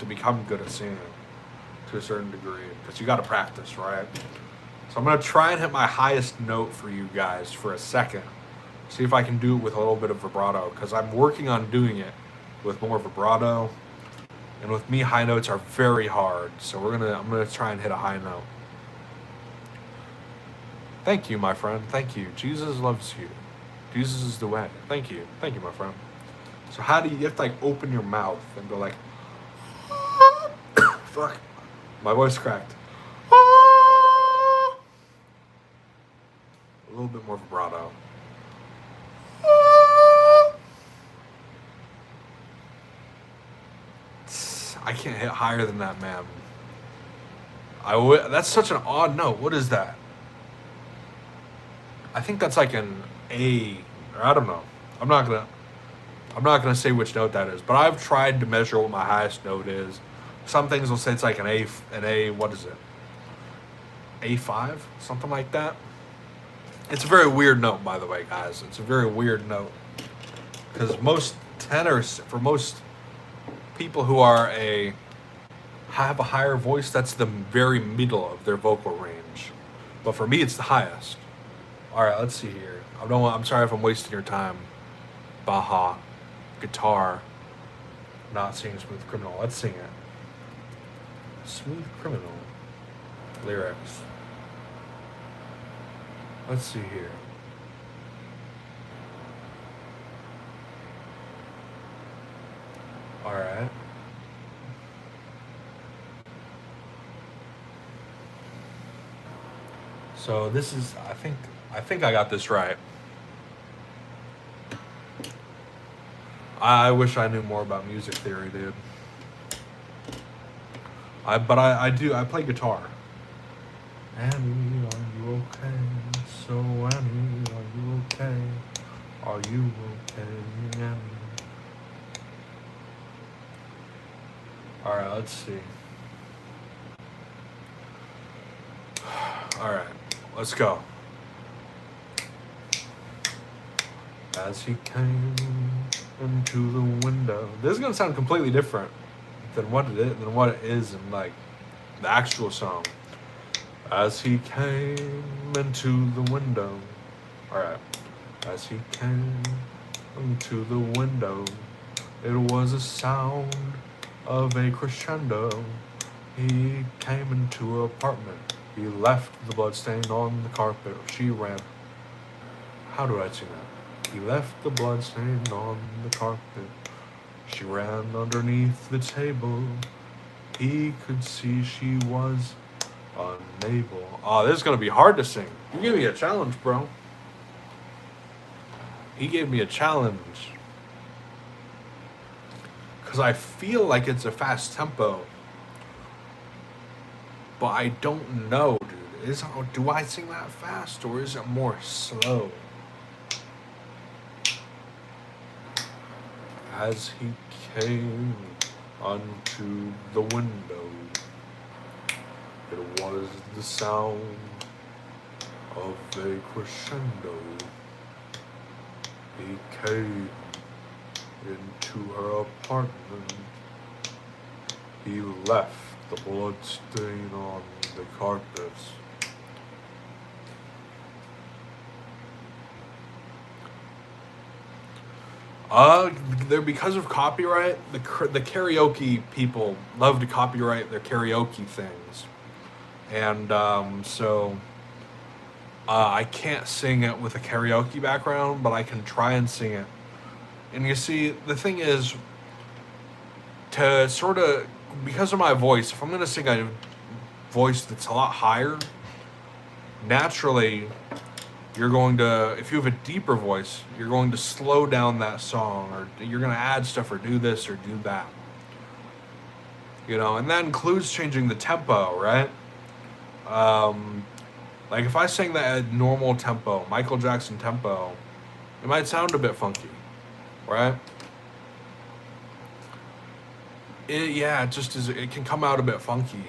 Speaker 1: become good at singing to a certain degree. Because you got to practice, right? So I'm going to try and hit my highest note for you guys for a second. See if I can do it with a little bit of vibrato. Because I'm working on doing it with more vibrato. And with me, high notes are very hard. So I'm gonna try and hit a high note. Thank you, my friend. Thank you. Jesus loves you. Jesus is the way. Thank you. Thank you, my friend. So how do you have to like open your mouth and go like, fuck, my voice cracked. A little bit more vibrato. I can't hit higher than that, man. That's such an odd note. What is that? I think that's like an A, or I don't know. I'm not gonna say which note that is, but I've tried to measure what my highest note is. Some things will say it's like an A. What is it? A5, something like that. It's a very weird note, by the way, guys. It's a very weird note because most tenors, for most people who have a higher voice, that's the very middle of their vocal range. But for me, it's the highest. All right, let's see here. I'm sorry if I'm wasting your time. Baja, guitar, not singing Smooth Criminal. Let's sing it. Smooth Criminal lyrics. Let's see here. All right. So this is, I think I got this right. I wish I knew more about music theory, dude. But I do. I play guitar. Annie, are you okay? So Annie, are you okay? Are you okay, Annie? All right, let's see. All right, let's go. As he came into the window. This is gonna sound completely different than what it is in like the actual song. As he came into the window. All right. As he came into the window, it was a sound of a crescendo. He came into her apartment. He left the bloodstain on the carpet. She ran. How do I sing that? He left the bloodstain on the carpet. She ran underneath the table. He could see she was unable. Oh, this is going to be hard to sing. You gave me a challenge, bro. He gave me a challenge. Because I feel like it's a fast tempo. But I don't know, dude. Do I sing that fast or is it more slow? As he came unto the window, it was the sound of a crescendo. He came into her apartment. He left the blood stain on the carpets. Because of copyright, the karaoke people love to copyright their karaoke things, and I can't sing it with a karaoke background, but I can try and sing it. And you see, the thing is, to sort of, because of my voice, if I'm going to sing a voice that's a lot higher, naturally, you're going to, if you have a deeper voice, you're going to slow down that song, or you're going to add stuff, or do this, or do that. You know, and that includes changing the tempo, right? Like if I sang that at normal tempo, Michael Jackson tempo, it might sound a bit funky, right? It just is. It can come out a bit funky,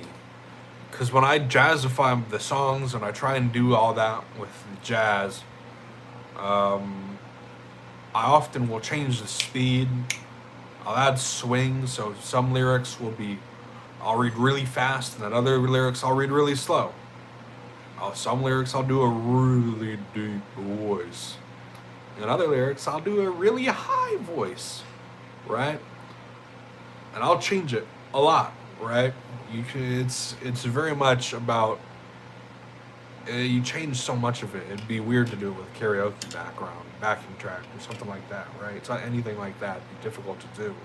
Speaker 1: because when I jazzify the songs and I try and do all that with the jazz, I often will change the speed. I'll add swing, so some lyrics I'll read really fast, and then other lyrics I'll read really slow. Some lyrics I'll do a really deep voice, and other lyrics I'll do a really high voice, right? And I'll change it a lot, right? It's very much about you change so much of it. It'd be weird to do it with a karaoke background, backing track, or something like that, right? It's not anything like that. It'd be difficult to do.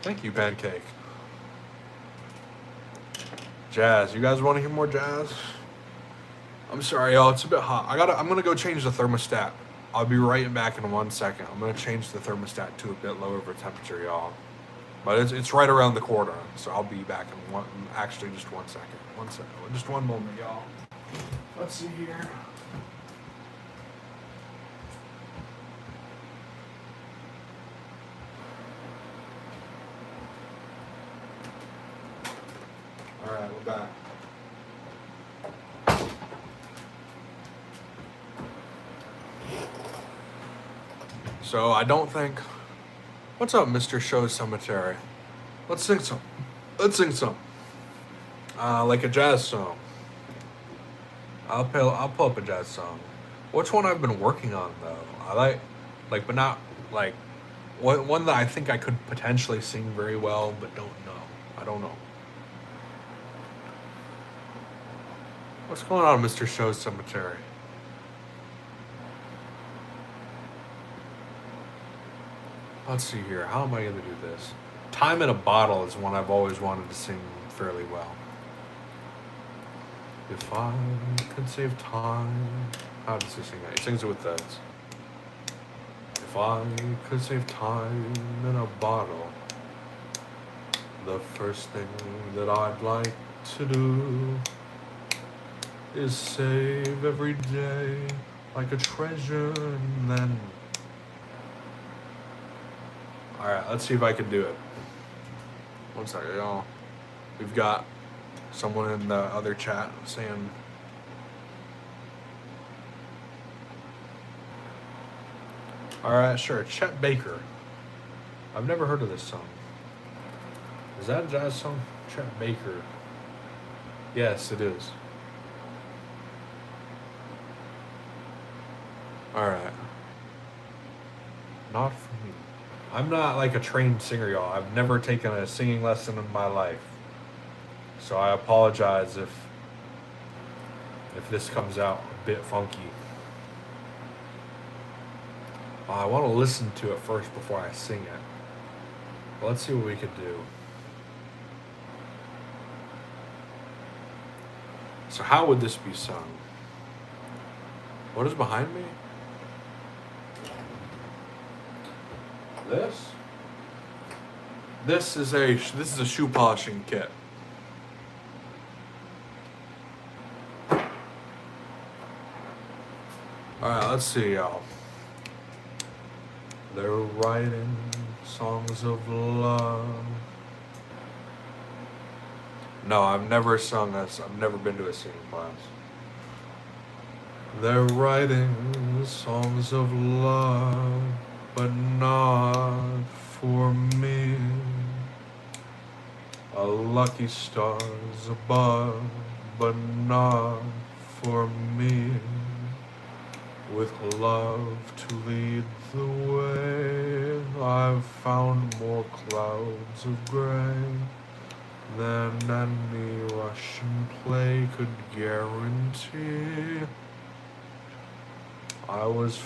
Speaker 1: Thank you, Pancake. Jazz. You guys want to hear more jazz? I'm sorry, y'all. It's a bit hot. I'm gonna go change the thermostat. I'll be right back in 1 second. I'm gonna change the thermostat to a bit lower of a temperature, y'all. But it's right around the corner, so I'll be back in one. Actually, just 1 second. 1 second. Just one moment, y'all. Let's see here. All right, we're back. So I don't think. What's up, Mr. Show Cemetery? Let's sing some. Let's sing some. Like a jazz song. I'll pull up a jazz song. Which one I've been working on though? I but not like one that I think I could potentially sing very well, but don't know. I don't know. What's going on, Mr. Show Cemetery? Let's see here. How am I going to do this? Time in a Bottle is one I've always wanted to sing fairly well. If I could save time. How does he sing that? He sings it with those. If I could save time in a bottle, the first thing that I'd like to do is save every day like a treasure and then. Alright, let's see if I can do it. 1 second, y'all. We've got someone in the other chat saying. Alright, sure. Chet Baker. I've never heard of this song. Is that a jazz song? Chet Baker. Yes, it is. Alright. Not for me. I'm not like a trained singer, y'all. I've never taken a singing lesson in my life. So I apologize if this comes out a bit funky. I want to listen to it first before I sing it. But let's see what we could do. So how would this be sung? What is behind me? This is a shoe polishing kit. Alright, let's see, y'all. They're writing songs of love. No, I've never sung this. I've never been to a singing class. They're writing songs of love, but not for me. A lucky star's above, but not for me. With love to lead the way, I've found more clouds of gray than any Russian play could guarantee. I was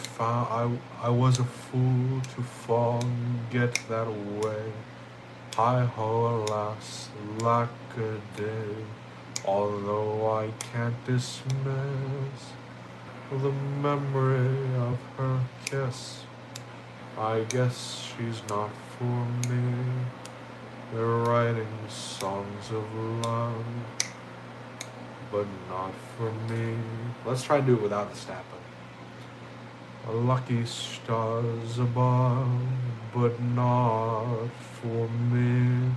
Speaker 1: a fool to fall and get that way. Hi-ho, alas, lack a day. Although I can't dismiss the memory of her kiss, I guess she's not for me. They're writing songs of love, but not for me. Let's try to do it without the snapping. A lucky stars above, but not for me.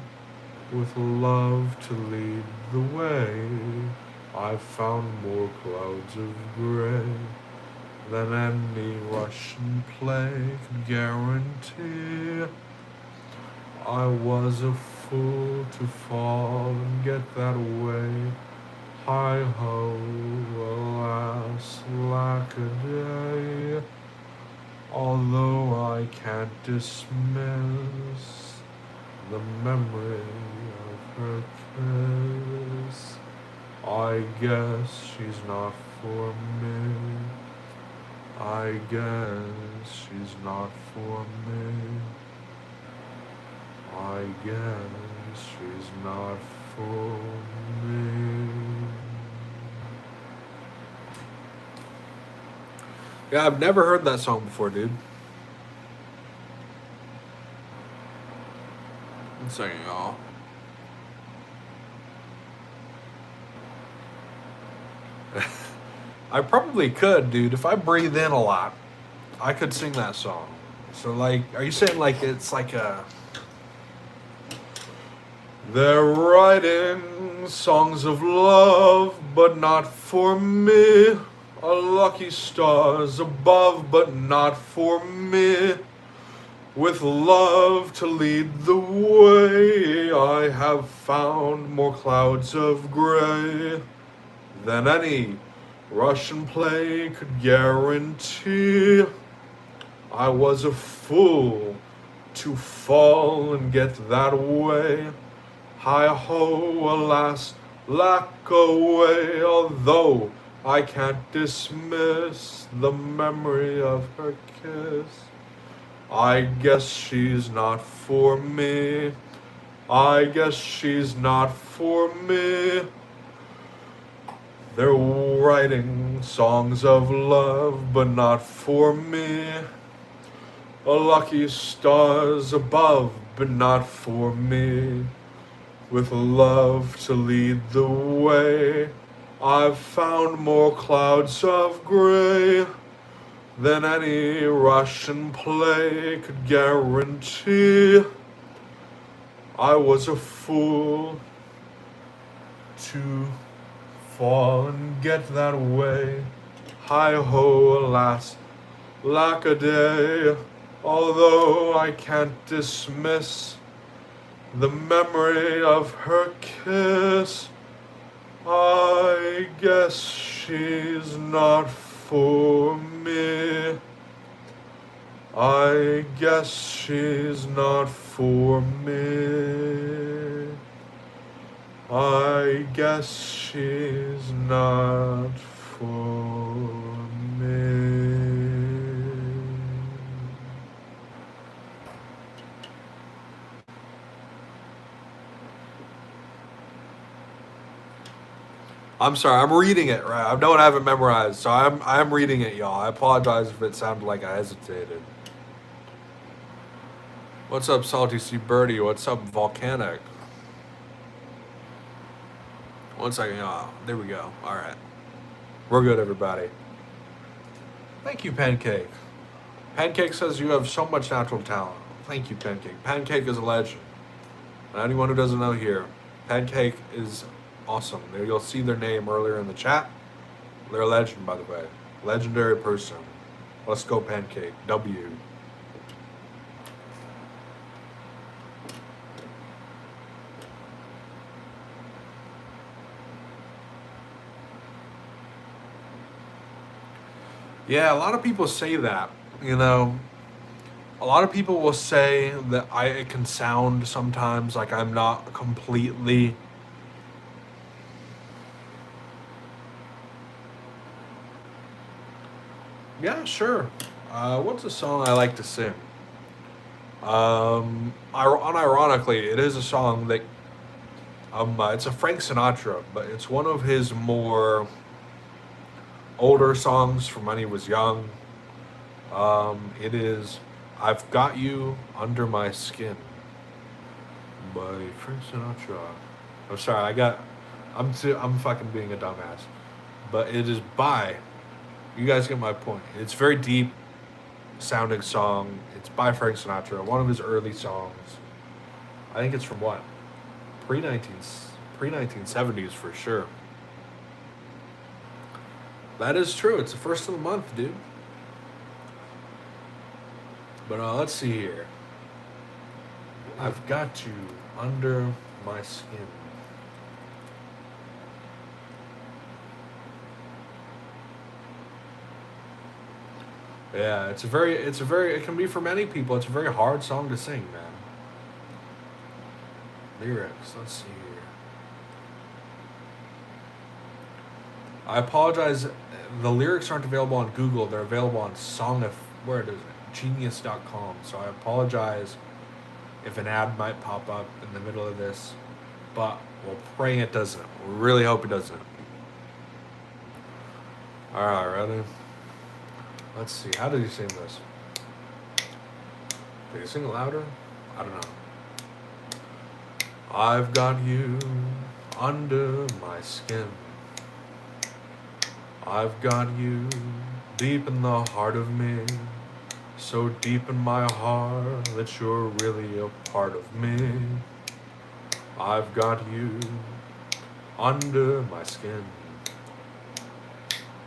Speaker 1: With love to lead the way, I've found more clouds of gray than any Russian play could guarantee. I was a fool to fall and get that way. Hi-ho, alas, lack a day. Although I can't dismiss the memory of her kiss. I guess she's not for me. I guess she's not for me. I guess she's not for me. Yeah, I've never heard that song before, dude. One second, y'all. I probably could, dude. If I breathe in a lot, I could sing that song. So, like, are you saying, like, it's like a... They're writing songs of love, but not for me. A lucky stars above, but not for me. With love to lead the way, I have found more clouds of gray than any Russian play could guarantee. I was a fool to fall and get that way. Hi-ho, alas, lack away, although I can't dismiss the memory of her kiss. I guess she's not for me. I guess she's not for me. They're writing songs of love, but not for me. A lucky stars above, but not for me. With love to lead the way, I've found more clouds of gray than any Russian play could guarantee. I was a fool to fall and get that way. Hi-ho, alas, lack a day, although I can't dismiss the memory of her kiss. I guess she's not for me. I guess she's not for me. I guess she's not for me. I'm sorry, I'm reading it, right? I don't have it memorized, so I'm reading it, y'all. I apologize if it sounded like I hesitated. What's up, Salty Sea Birdie? What's up, Volcanic? One second, y'all. There we go. All right. We're good, everybody. Thank you, Pancake. Pancake says you have so much natural talent. Thank you, Pancake. Pancake is a legend. And anyone who doesn't know here, Pancake is awesome. You'll see their name earlier in the chat. They're a legend, by the way. Legendary person. Let's go, Pancake. W. Yeah, a lot of people say that, you know. A lot of people will say that it can sound sometimes like I'm not completely... Yeah, sure. What's a song I like to sing? Unironically, it is a song that... it's a Frank Sinatra, but it's one of his more older songs from when he was young. It is I've Got You Under My Skin by Frank Sinatra. I'm sorry, I'm fucking being a dumbass. But it is by, you guys get my point. It's very deep sounding song. It's by Frank Sinatra, one of his early songs. I think it's from what? Pre-1970s for sure. That is true. It's the first of the month, dude. But let's see here. I've got you under my skin. Yeah, it can be for many people, it's a very hard song to sing, man. Lyrics. Let's see here. I apologize. The lyrics aren't available on Google. They're available on where it is, genius.com. So I apologize if an ad might pop up in the middle of this, but we'll pray it doesn't. We really hope it doesn't. All right, ready? Let's see. How did he sing this? Did he sing it louder? I don't know. I've got you under my skin. I've got you deep in the heart of me, so deep in my heart that you're really a part of me. I've got you under my skin.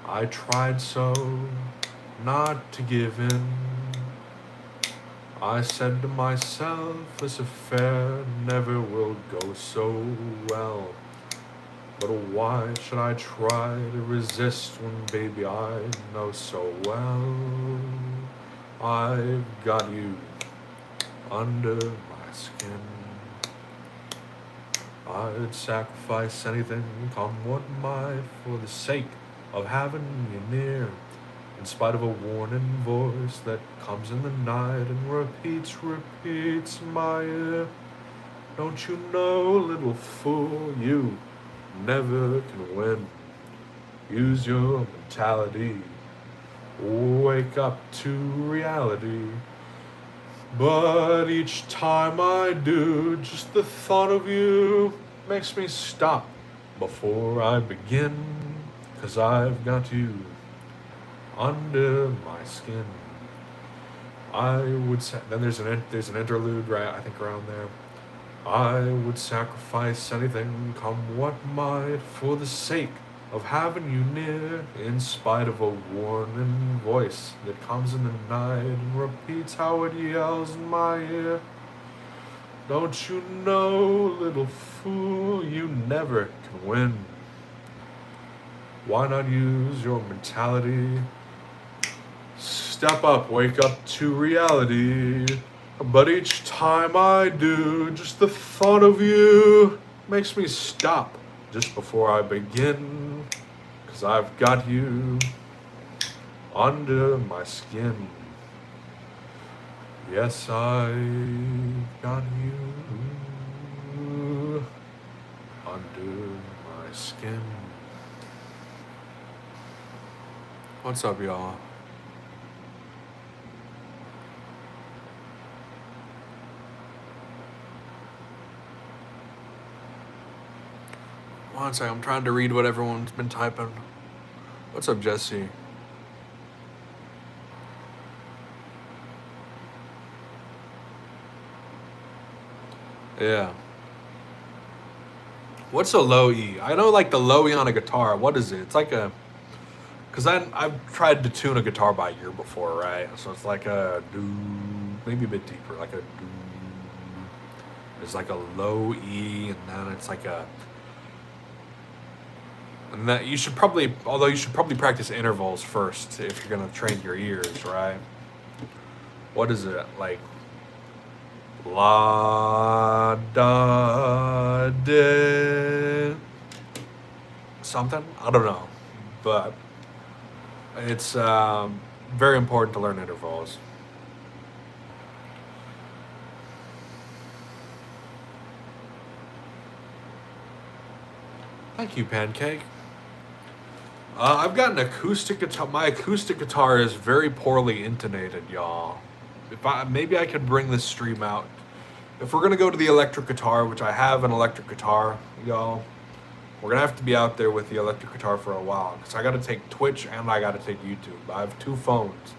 Speaker 1: I tried so not to give in. I said to myself, this affair never will go so well. But why should I try to resist when, baby, I know so well I've got you under my skin. I'd sacrifice anything, come what might, for the sake of having you near, in spite of a warning voice that comes in the night and repeats in my ear. Don't you know, little fool, you never can win. Use your mentality. Wake up to reality. But each time I do, just the thought of you makes me stop before I begin. 'Cause I've got you under my skin. I would say, then there's an interlude, right? I think around there. I would sacrifice anything, come what might, for the sake of having you near, in spite of a warning voice that comes in the night and repeats how it yells in my ear. Don't you know, little fool, you never can win. Why not use your mentality? Step up, wake up to reality. But each time I do, just the thought of you makes me stop just before I begin. 'Cause I've got you under my skin. Yes, I've got you under my skin. What's up, y'all? One second, I'm trying to read what everyone's been typing. What's up, Jesse? Yeah. What's a low E? I know like the low E on a guitar. What is it? It's like a... Because I've tried to tune a guitar by ear before, right? So it's like a do, maybe a bit deeper, like a do. There's like a low E, and then it's like a... And that you should probably practice intervals first if you're gonna train your ears, right? What is it like? La da de something? I don't know, but it's very important to learn intervals. Thank you, Pancake. I've got an acoustic guitar. My acoustic guitar is very poorly intonated, y'all. Maybe I could bring this stream out. If we're gonna go to the electric guitar, which I have an electric guitar, y'all, we're gonna have to be out there with the electric guitar for a while, because I gotta take Twitch and I gotta take YouTube. I have two phones.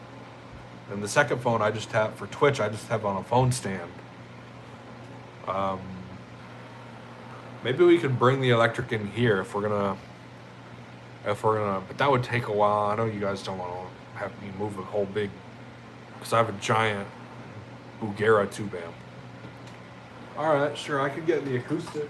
Speaker 1: And the second phone I just have for Twitch, I just have on a phone stand. Maybe we could bring the electric in here if we're gonna, but that would take a while. I know you guys don't want to have me move a whole big, because I have a giant Bugera tube amp. All right, sure, I could get the acoustic.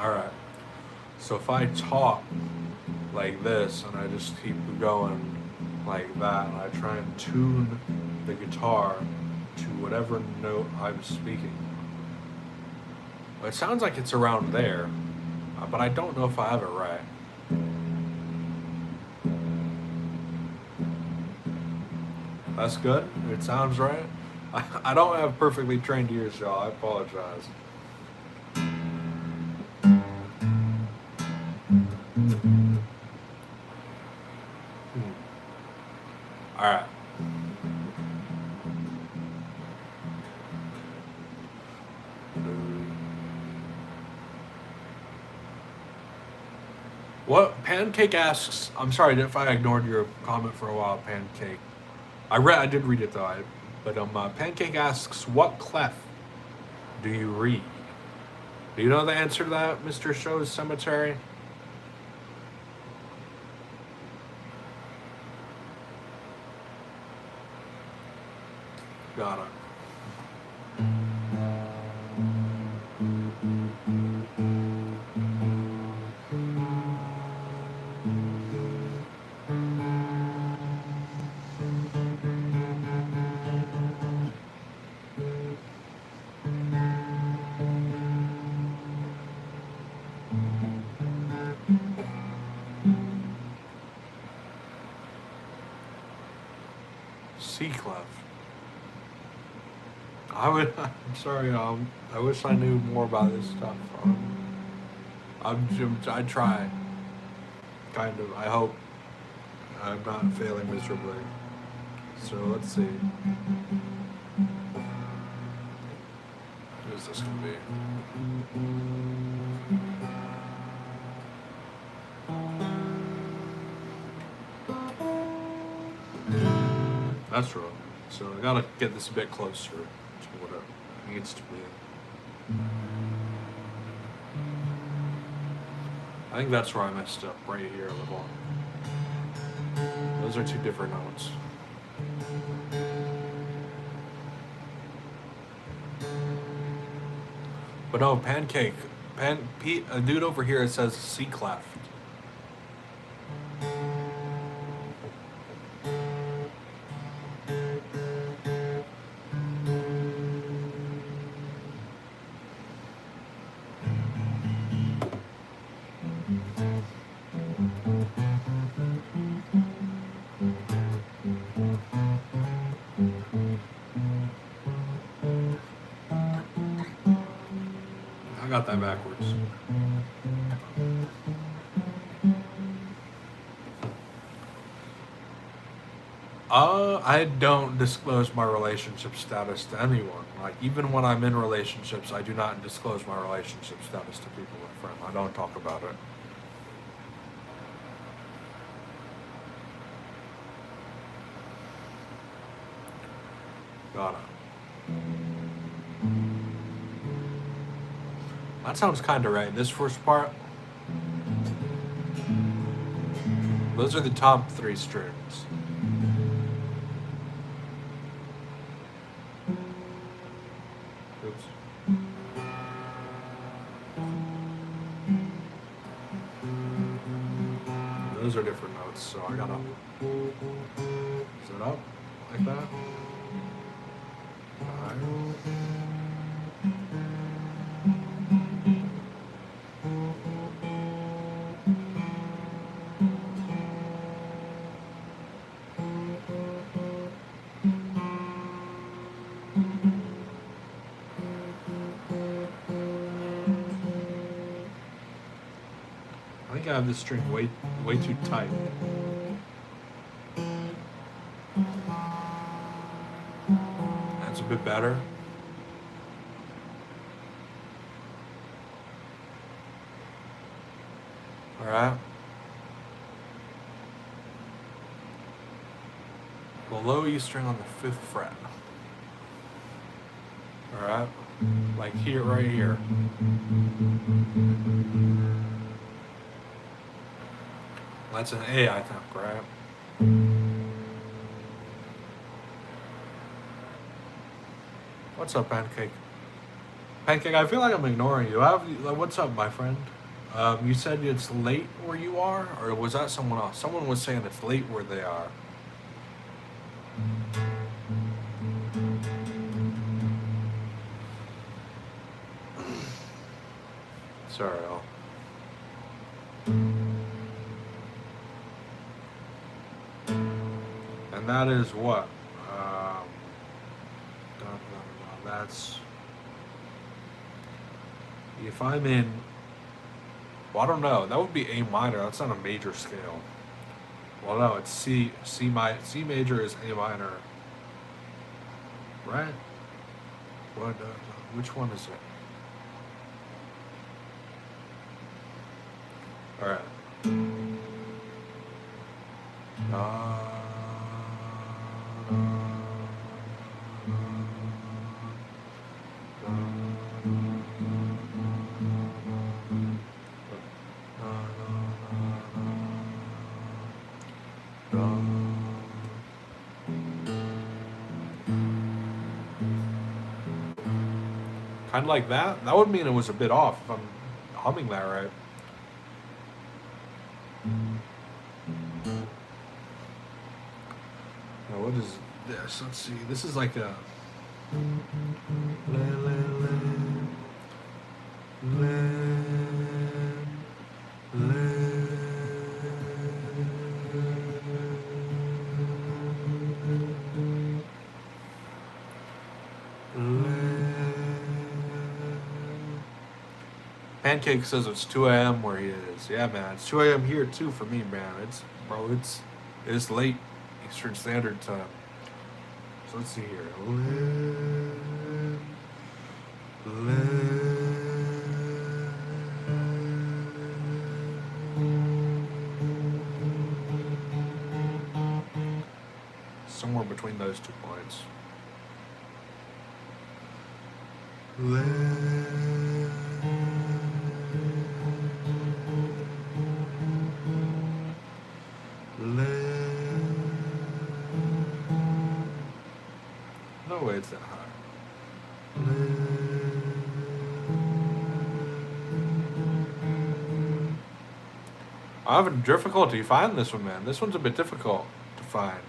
Speaker 1: Alright. So if I talk like this and I just keep going like that and I try and tune the guitar to whatever note I'm speaking. Well, it sounds like it's around there, but I don't know if I have it right. That's good. It sounds right. I don't have perfectly trained ears, y'all. I apologize. All right. What Pancake asks? I'm sorry if I ignored your comment for a while, Pancake. I did read it though. But Pancake asks, what clef do you read? Do you know the answer to that, Mr. Show's Cemetery? Got it. C clef. I'm sorry. I wish I knew more about this stuff. I try. Kind of. I hope I'm not failing miserably. So let's see. What is this gonna be? That's wrong. So I gotta get this a bit closer to what it needs to be. I think that's where I messed up, right here a little. Those are two different notes. But no, Pancake. Pete, a dude over here says C clef. I got that backwards. I don't disclose my relationship status to anyone. Like, even when I'm in relationships, I do not disclose my relationship status to people with friends. I don't talk about it. Got it. That sounds kind of right. This first part, those are the top 3 strings. Oops. Those are different notes, so I gotta. Is it up like that? I think I have this string way too tight. That's a bit better. Alright. The low E string on the 5th fret. Alright. Like here, right here. That's an A, I think, right? What's up, Pancake? Pancake, I feel like I'm ignoring you. What's up, my friend? You said it's late where you are, or was that someone else? Someone was saying it's late where they are. Sorry, Al. And that is what? That's... If I'm in... Well, I don't know. That would be A minor. That's not a major scale. Well, no, it's C. C major is A minor. Right? What? Which one is it? All right. Kind of like that? That would mean it was a bit off if I'm humming that right. Now what is this? Let's see. This is like a... Pancake says it's 2 a.m. where he is. Yeah, man, it's 2 a.m. here too for me, man. It's late Eastern Standard Time. So let's see here. Somewhere between those 2 points. No way it's that high. I'm having difficulty finding this one, man. This one's a bit difficult to find.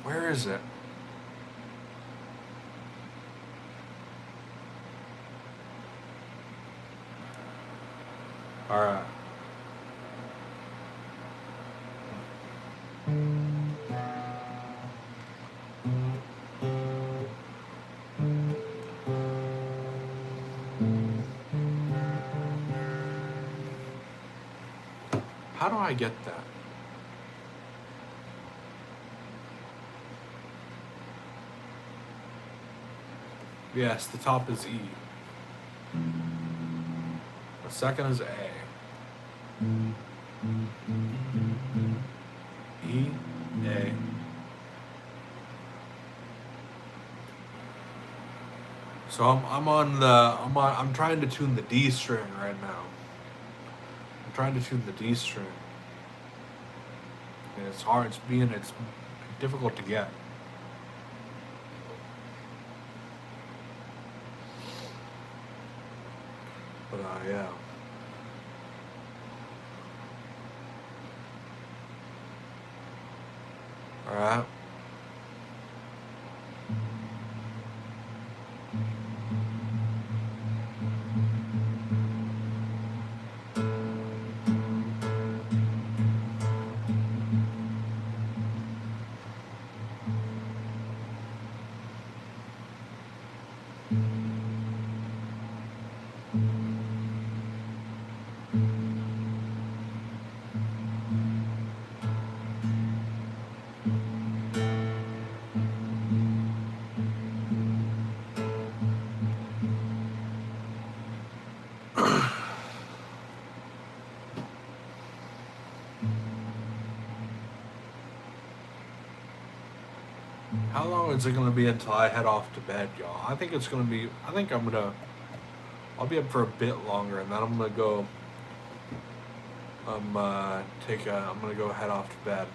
Speaker 1: Where is it? All right. How do I get that? Yes, the top is E. The second is A. E, A. So I'm trying to tune the D string right now. I'm trying to tune the D string. And it's hard, it's difficult to get. But yeah. All right. How long is it gonna be until I head off to bed, y'all? I think it's gonna be. I think I'll be up for a bit longer, and then I'm gonna go. I'm gonna go head off to bed.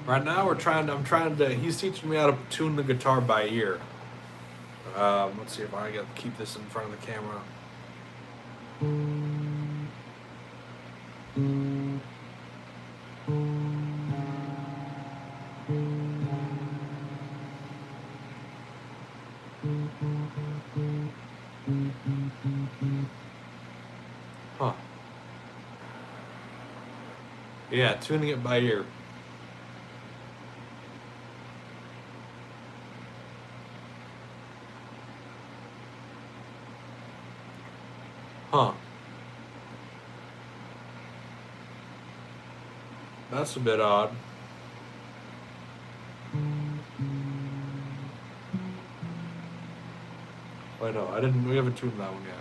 Speaker 1: Right now I'm trying to, he's teaching me how to tune the guitar by ear. Let's see if I can keep this in front of the camera. Huh. Yeah, tuning it by ear. Huh. That's a bit odd. Wait, no, we haven't tuned that one yet.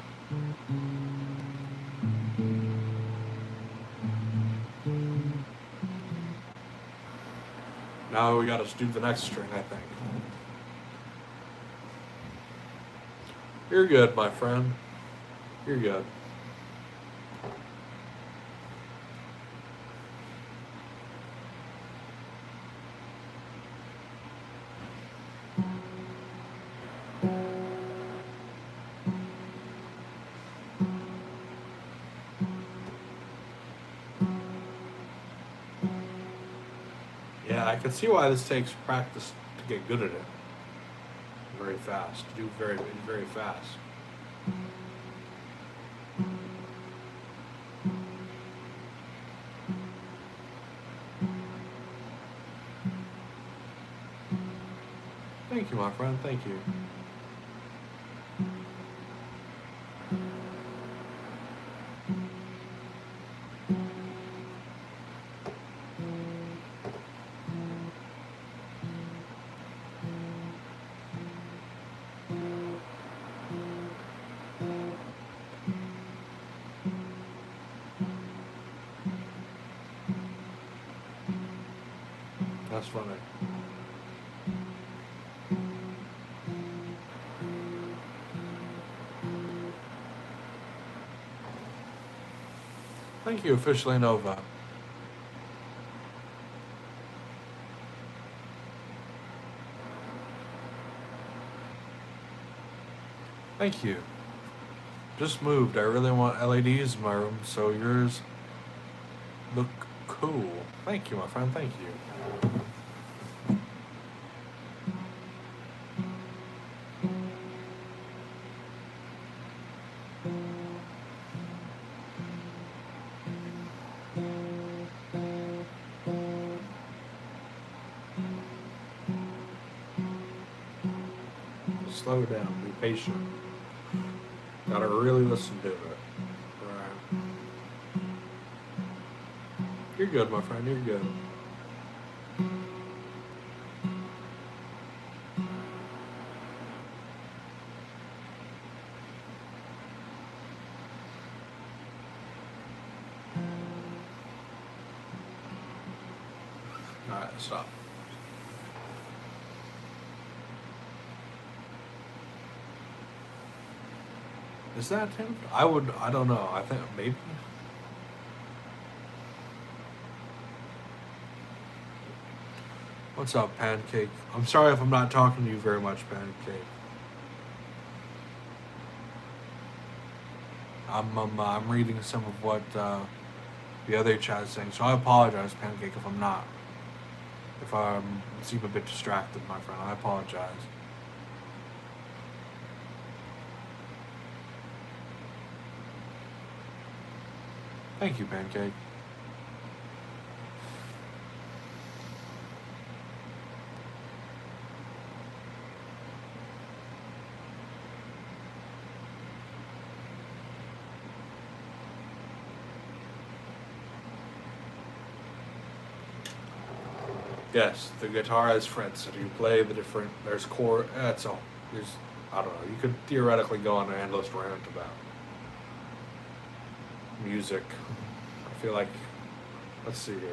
Speaker 1: Now we gotta do the next string, I think. You're good, my friend. You're good. Yeah, I can see why this takes practice to get good at it. Very fast. To do very, very fast. Thank you, my friend. Thank you. That's funny. Thank you, officially Nova. Thank you. Just moved. I really want LEDs in my room, so yours look cool. Thank you, my friend. Thank you. slow down, be patient. Gotta really listen to it. Right. You're good, my friend, you're good. Alright, stop. Is that him? I don't know. I think maybe. What's up, Pancake? I'm sorry if I'm not talking to you very much, Pancake. I'm reading some of what the other chat is saying, so I apologize, Pancake, if I'm not. If I seem a bit distracted, my friend, I apologize. Thank you, Pancake. Yes, the guitar has frets, and you play the different. There's chord. That's all. There's. I don't know. You could theoretically go on an endless rant about music. I feel like. Let's see here.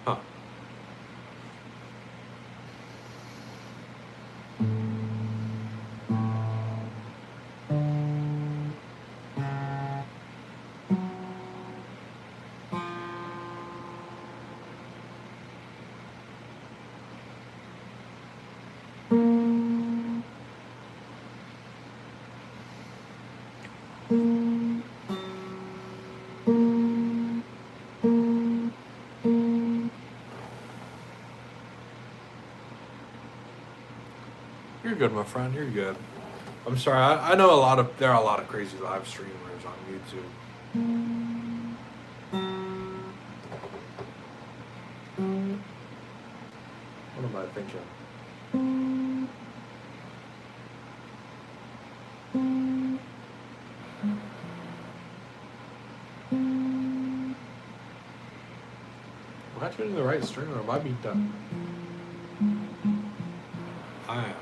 Speaker 1: Huh. You're good, my friend. You're good. I'm sorry. I know there are a lot of crazy live streamers on YouTube. What am I thinking? Am I tuning the right string or am I being done? I am.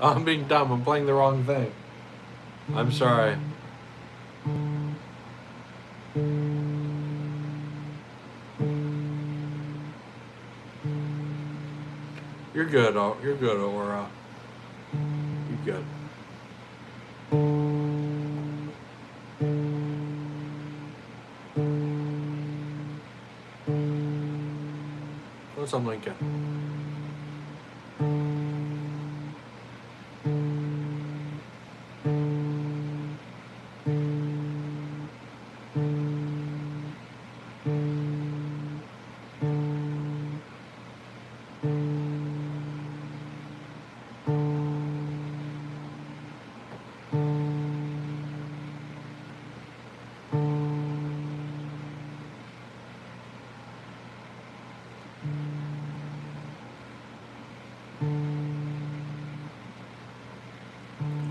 Speaker 1: I'm being dumb. I'm playing the wrong thing. I'm sorry. You're good. You're good, Aura. You're good. What's up, Lincoln?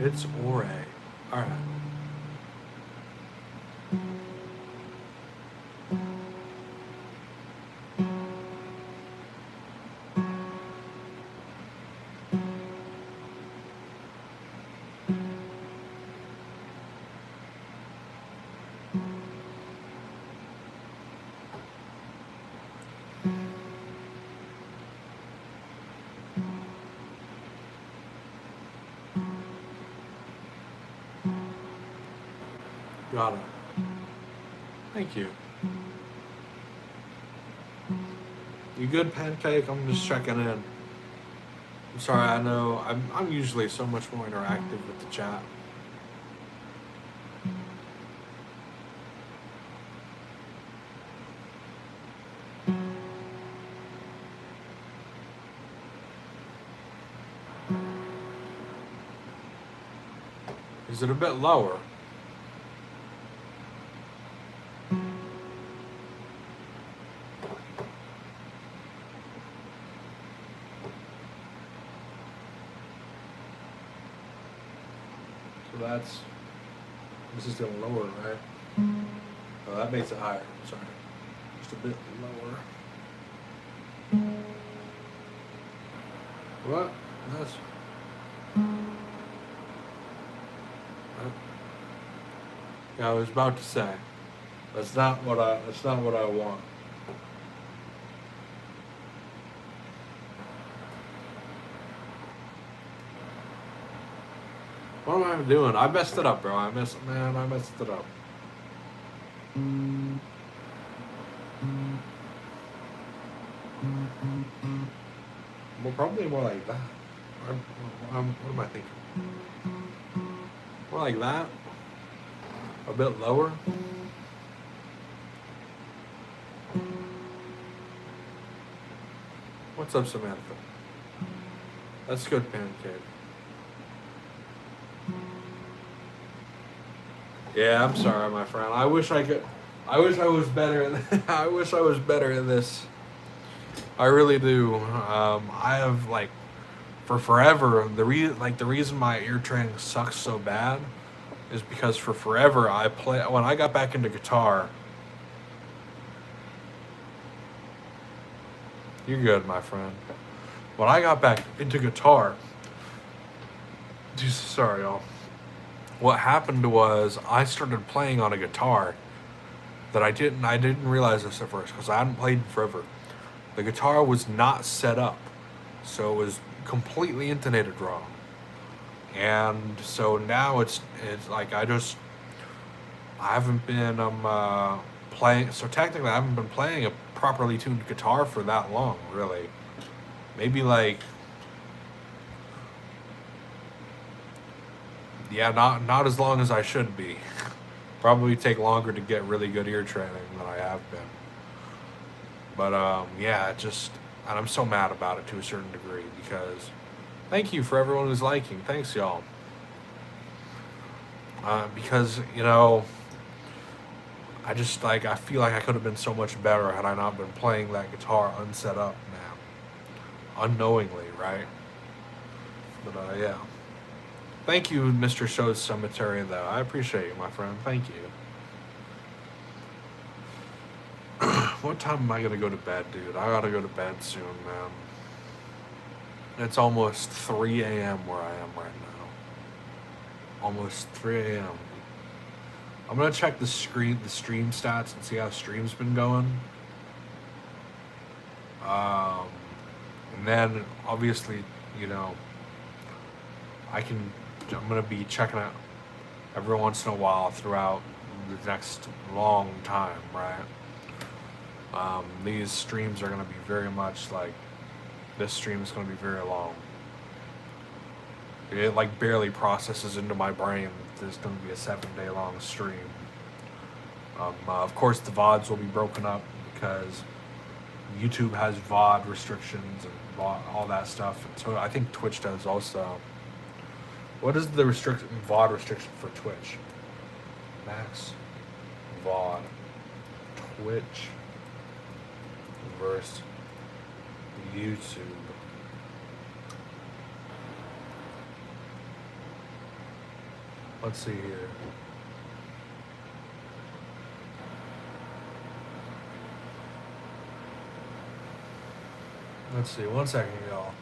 Speaker 1: It's Ore. Alright. Got it. Thank you. You good, Pancake? I'm just checking in. I'm sorry, I know I'm usually so much more interactive with the chat. Is it a bit lower? So this is getting lower, right? Oh, that makes it higher. Sorry. Just a bit lower. What? That's... Yeah, I was about to say. That's not what I want. What am I doing? I messed it up, bro. I messed it up. Well, probably more like that. What am I thinking? More like that? A bit lower? What's up, Samantha? That's good, Pancake. Yeah, I'm sorry, my friend. I wish I was better. I wish I was better at this. I really do. I have for forever. The reason my ear training sucks so bad is because for forever when I got back into guitar. You're good, my friend. When I got back into guitar, sorry, y'all. What happened was I started playing on a guitar that I didn't realize this at first because I hadn't played in forever. The guitar was not set up, so it was completely intonated wrong. And so now it's like I haven't been playing. So technically, I haven't been playing a properly tuned guitar for that long, really. Maybe not as long as I should be. Probably take longer to get really good ear training than I have been. But yeah, and I'm so mad about it to a certain degree because thank you for everyone who's liking. Thanks, y'all. Because I just I feel like I could have been so much better had I not been playing that guitar unset up, man. Unknowingly, right? But yeah. Thank you, Mr. Show's Cemetery, though. I appreciate you, my friend. Thank you. What time am I going to go to bed, dude? I got to go to bed soon, man. It's almost 3 a.m. where I am right now. Almost 3 a.m. I'm going to check the stream stats and see how stream's been going. And then, obviously, I'm going to be checking it every once in a while throughout the next long time, right? These streams are going to be very much this stream is going to be very long. It barely processes into my brain that there's going to be a 7-day long stream. Of course, the VODs will be broken up because YouTube has VOD restrictions and all that stuff. And so I think Twitch does also. What is the VOD restriction for Twitch? Max VOD. Twitch versus YouTube. Let's see here. Let's see, 1 second, y'all.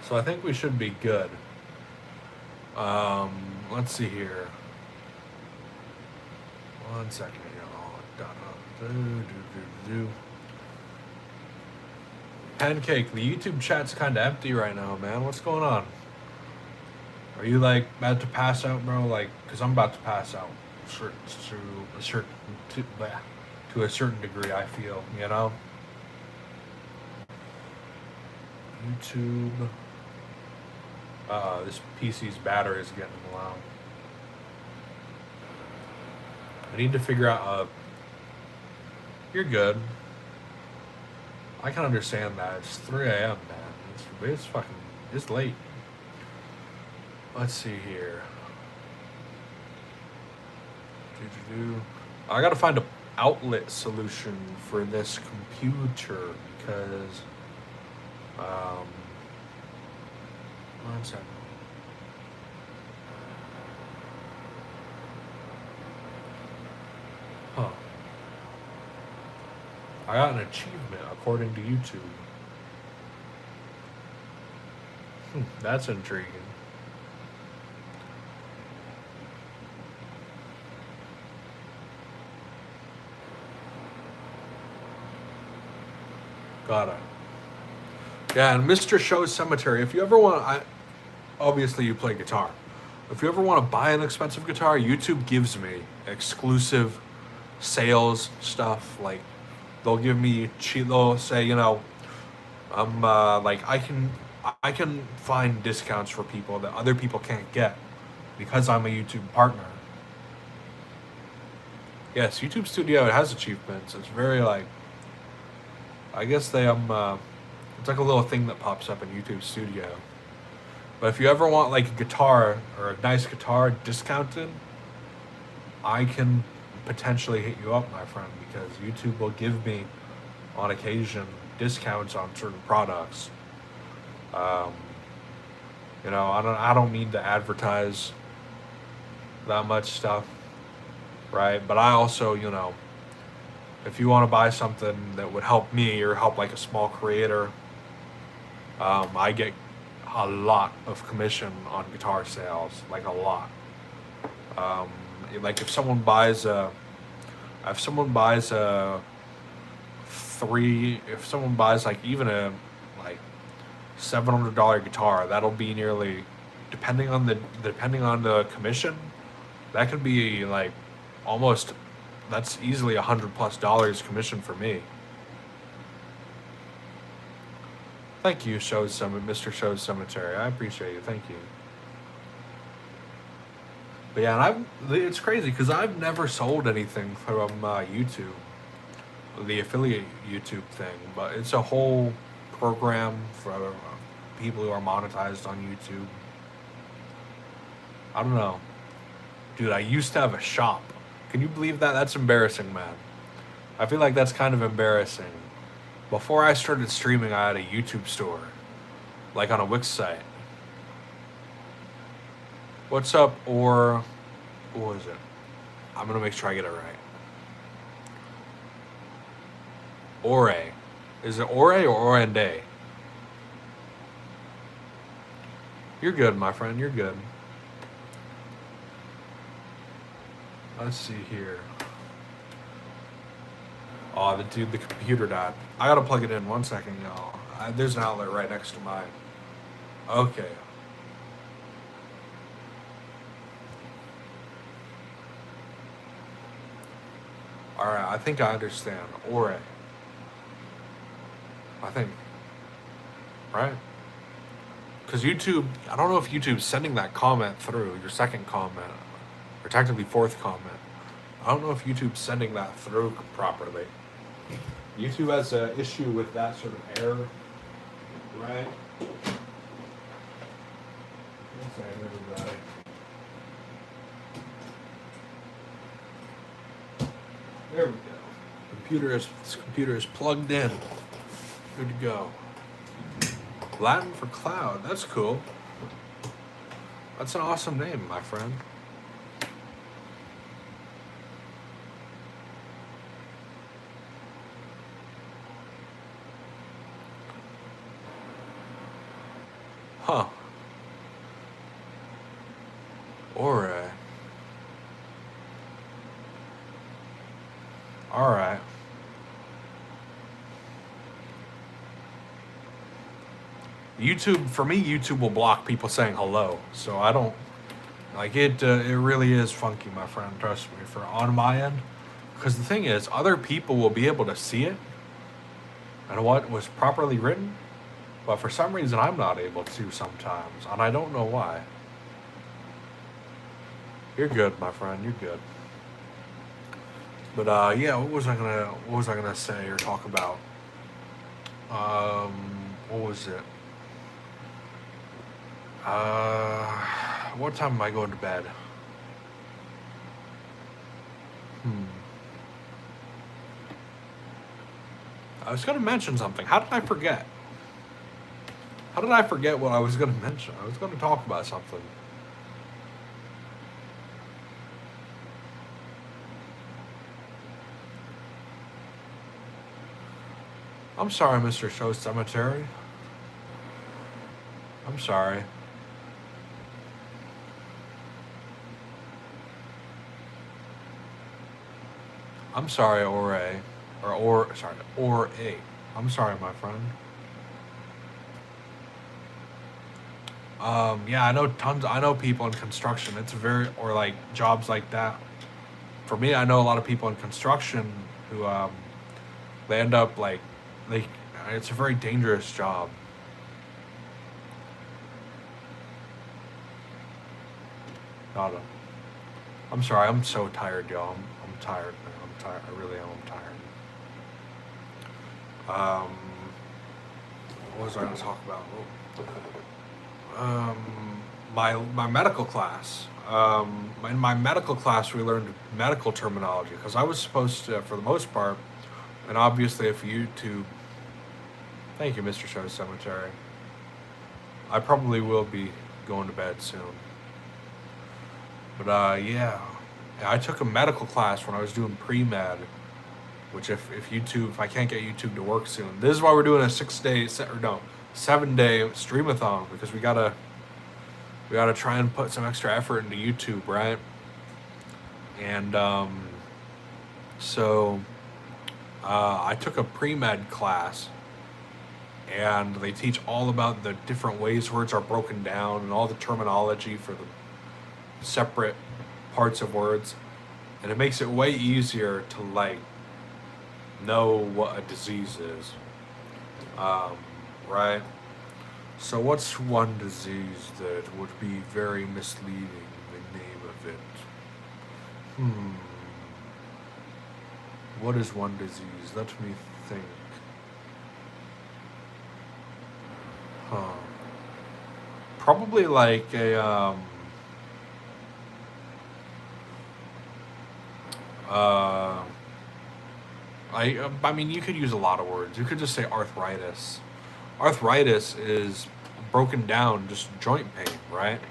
Speaker 1: So I think we should be good. Let's see here. 1 second, y'all. Pancake, the YouTube chat's kind of empty right now, man. What's going on? Are you like about to pass out, bro? Like, cause I'm about to pass out, to a certain degree. I feel, you know. YouTube. This PC's battery is getting low. I need to figure out. You're good. I can understand that. It's 3 a.m., man. It's fucking. It's late. Let's see here. I gotta find an outlet solution for this computer because. One second. Huh. I got an achievement according to YouTube. That's intriguing. Got it. Yeah, and Mr. Show's Cemetery. If you ever want, obviously you play guitar. If you ever want to buy an expensive guitar, YouTube gives me exclusive sales stuff. Like, they'll give me cheap. They'll say, you know, I'm like I can find discounts for people that other people can't get because I'm a YouTube partner. Yes, YouTube Studio, it has achievements. It's very like. I guess they it's like a little thing that pops up in YouTube Studio. But if you ever want like a guitar or a nice guitar discounted, I can potentially hit you up, my friend, because YouTube will give me, on occasion, discounts on certain products. You know, I don't need to advertise that much stuff, right? But I also, you know, if you want to buy something that would help me or help like a small creator, I get a lot of commission on guitar sales, like a lot. Like if someone buys like even a like $700 guitar, that'll be nearly, depending on the commission, that could be like almost. That's easily $100+ commission for me. Thank you, Mr. Show's Cemetery. I appreciate you. Thank you. But yeah, and it's crazy because I've never sold anything from YouTube, the affiliate YouTube thing. But it's a whole program for people who are monetized on YouTube. I don't know, dude. I used to have a shop. Can you believe that? That's embarrassing, man. I feel like that's kind of embarrassing. Before I started streaming, I had a YouTube store, like on a Wix site. What's up, or what is it? I'm gonna make sure I get it right. Ore. Is it Ore or Orende? You're good, my friend. You're good. Let's see here. Oh, the computer died. I gotta plug it in. 1 second, y'all. There's an outlet right next to mine. Okay. All right, I think I understand. Ore. I think. Right? Because YouTube, I don't know if YouTube's sending that comment through, your second comment, or technically fourth comment. I don't know if YouTube's sending that through properly. YouTube has an issue with that sort of error, right? One second, everybody. There we go. This computer is plugged in. Good to go. Latin for cloud. That's cool. That's an awesome name, my friend. Huh. Alright. Alright. YouTube, for me, YouTube will block people saying hello. So I don't, like it, it really is funky, my friend, trust me, for on my end. Because the thing is, other people will be able to see it and what was properly written, but for some reason I'm not able to sometimes, and I don't know why. You're good, my friend, you're good. But yeah, what was I gonna say or talk about? What was it? What time am I going to bed? I was gonna mention something. How did I forget? How did I forget what I was gonna mention? I was gonna talk about something. I'm sorry, Mr. Show Cemetery. I'm sorry. I'm sorry, or a. I'm sorry, my friend. Yeah, I know people in construction. It's or like jobs like that. For me, I know a lot of people in construction who, they end up like, it's a very dangerous job. Not a, I'm sorry, I'm so tired, y'all. I'm tired, man. I'm tired. I really am. I'm tired. What was I going to talk about? My medical class. In my medical class, we learned medical terminology because I was supposed to, for the most part, and obviously if YouTube. Thank you, Mr. Show Cemetery. I probably will be going to bed soon. But yeah, I took a medical class when I was doing pre-med, which if I can't get YouTube to work soon, this is why we're doing a 7-day Streamathon, because we gotta try and put some extra effort into YouTube, right? And so I took a pre-med class, and they teach all about the different ways words are broken down and all the terminology for the separate parts of words, and it makes it way easier to like know what a disease is, right? So what's one disease that would be very misleading, the name of it? What is one disease? Let me think. Probably like a I mean, you could use a lot of words. You could just say arthritis. Arthritis is broken down, just joint pain, right?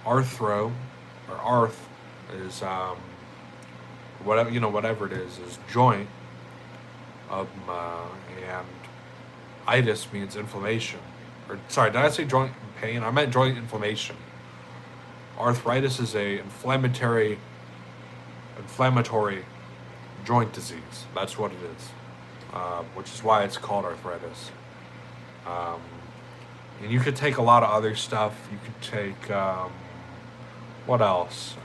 Speaker 1: Arthro, or arth, is whatever it is joint. And itis means inflammation. Or sorry, did I say joint pain? I meant joint inflammation. Arthritis is a inflammatory joint disease. That's what it is, which is why it's called arthritis. And you could take a lot of other stuff. You could take, what else?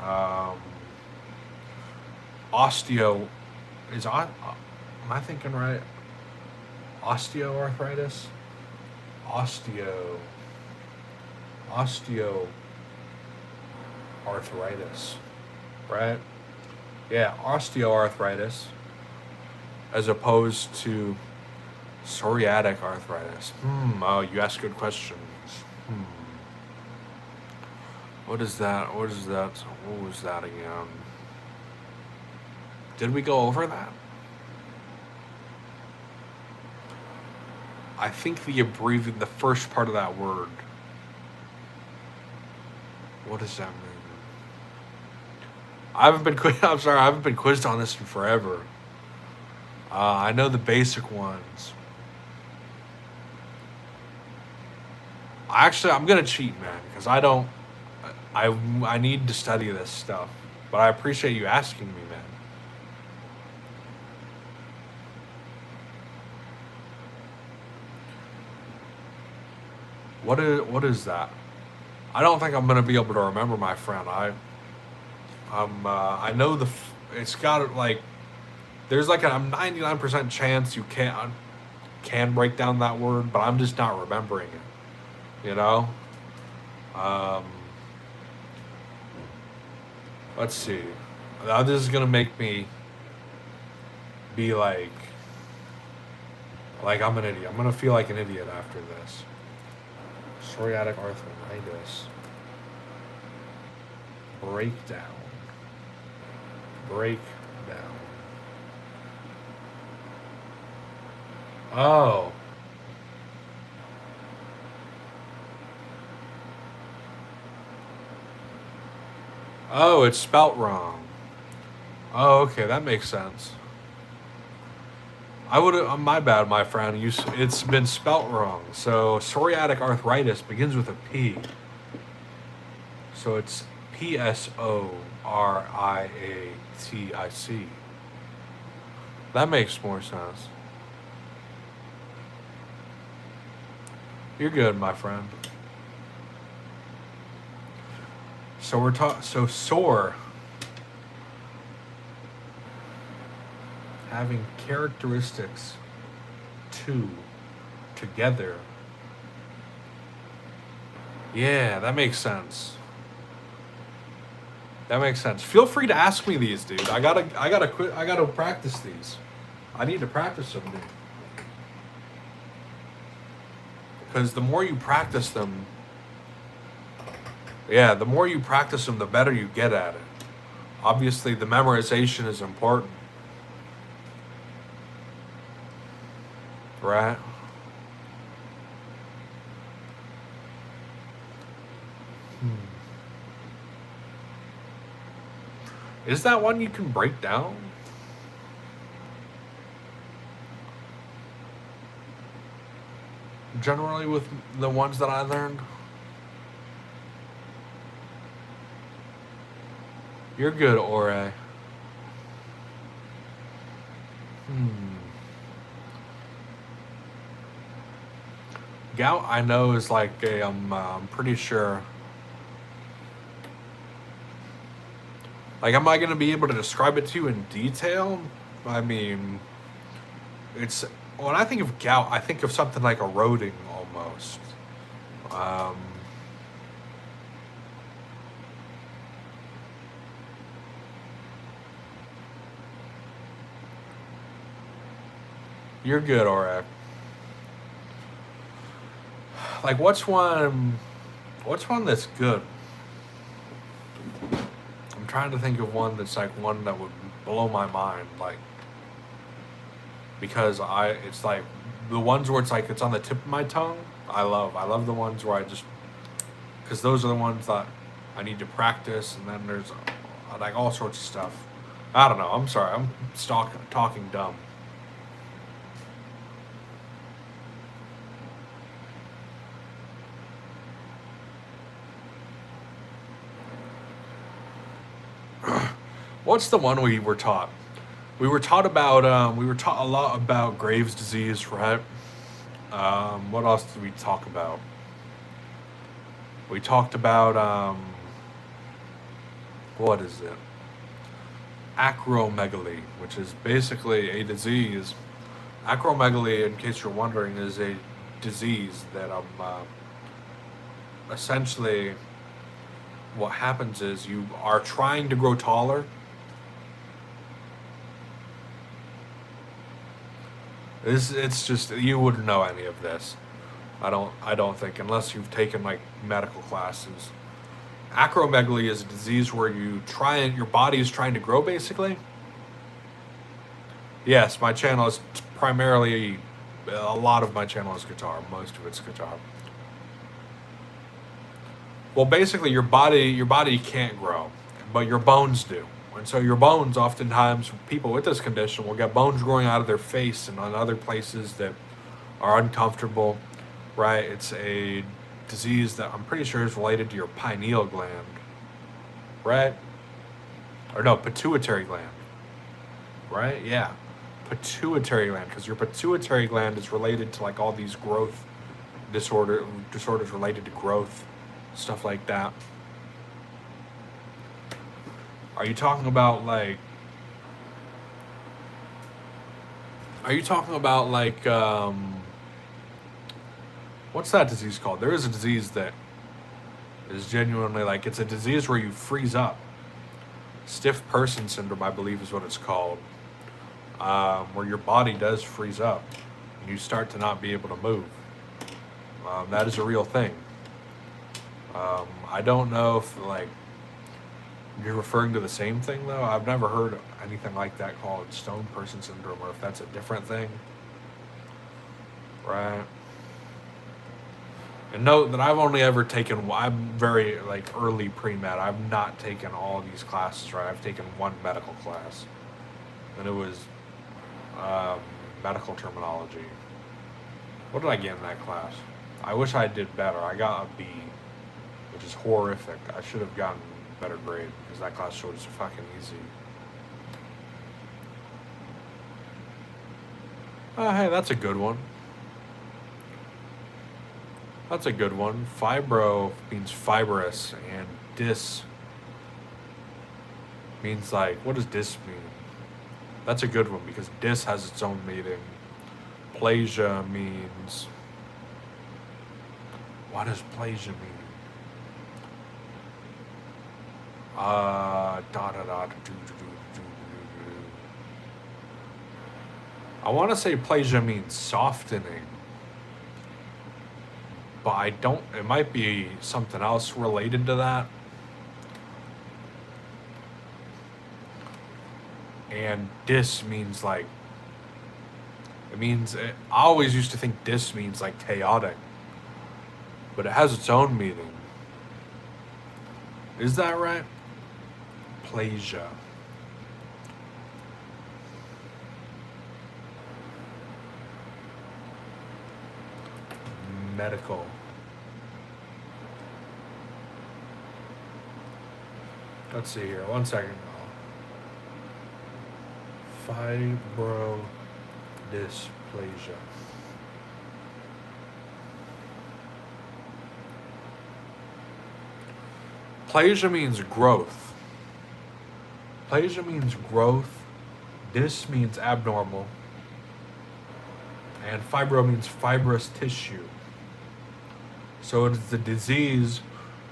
Speaker 1: Osteo, am I thinking right? Osteoarthritis? Osteoarthritis, right? Yeah, osteoarthritis, as opposed to psoriatic arthritis. Oh, you ask good questions. What is that? What was that again? Did we go over that? I think the first part of that word. What does that mean? I'm sorry, I haven't been quizzed on this in forever. I know the basic ones. I'm gonna cheat, man, because I need to study this stuff. But I appreciate you asking me, man. What is that? I don't think I'm gonna be able to remember, my friend. I know it's got like there's like a 99% chance you can break down that word, but I'm just not remembering it. You know. Um, let's see. Now this is gonna make me be like I'm an idiot. I'm gonna feel like an idiot after this. Psoriatic arthritis. Breakdown. Breakdown. Oh. Oh, it's spelt wrong. Oh, okay, that makes sense. I would have. My bad, my friend. It's been spelt wrong. So psoriatic arthritis begins with a P. So it's Psoriatic. That makes more sense. You're good, my friend. So we're talking. So sore. Having characteristics together. Yeah, that makes sense. That makes sense. Feel free to ask me these, dude. I gotta practice these. I need to practice them, dude. Because the more you practice them, the better you get at it. Obviously, the memorization is important. Right? Is that one you can break down? Generally with the ones that I learned? You're good, Ore. Gout, I know, is like I'm pretty sure. Like, am I going to be able to describe it to you in detail? I mean, when I think of gout, I think of something like eroding almost. You're good, Ore. Like, what's one that's good? I'm trying to think of one that's like one that would blow my mind, like, because it's like the ones where it's like it's on the tip of my tongue. I love the ones where because those are the ones that I need to practice, and then there's like all sorts of stuff. I don't know. I'm sorry. I'm talking dumb. What's the one we were taught? We were taught a lot about Graves' disease, right? What else did we talk about? We talked about, what is it? Acromegaly, which is basically a disease. Acromegaly, in case you're wondering, is a disease that essentially what happens is you are trying to grow taller. It's just, you wouldn't know any of this. I don't think, unless you've taken like medical classes. Acromegaly is a disease where your body is trying to grow, basically. Yes, my channel is primarily, a lot of my channel is guitar. Most of it's guitar. Well, basically your body can't grow, but your bones do. And so your bones, oftentimes, people with this condition will get bones growing out of their face and on other places that are uncomfortable, right? It's a disease that I'm pretty sure is related to your pineal gland, right? Or no, pituitary gland, right? Yeah, pituitary gland, because your pituitary gland is related to like all these growth disorders related to growth, stuff like that. Are you talking about like? Are you talking about like? What's that disease called? There is a disease that is genuinely like it's a disease where you freeze up. Stiff person syndrome, I believe, is what it's called. Where your body does freeze up and you start to not be able to move. That is a real thing. I don't know if like you're referring to the same thing though. I've never heard anything like that called stone person syndrome, or if that's a different thing. Right. And note that I've only ever taken, I'm very like early pre-med. I've not taken all these classes, right? I've taken one medical class. And it was medical terminology. What did I get in that class? I wish I did better. I got a B, which is horrific. I should have gotten a better grade because that class was fucking easy. Oh, hey, that's a good one. That's a good one. Fibro means fibrous, and dis means like, what does dis mean? That's a good one because dis has its own meaning. Plasia means, what does plasia mean? I want to say plasia means softening. But I don't, it might be something else related to that. And dis means like, it means, I always used to think dis means like chaotic. But it has its own meaning. Is that right? Plasia. Medical. Let's see here. 1 second. Fibrodysplasia. Plasia means growth. Plasia means growth. Dys means abnormal. And fibro means fibrous tissue. So it is the disease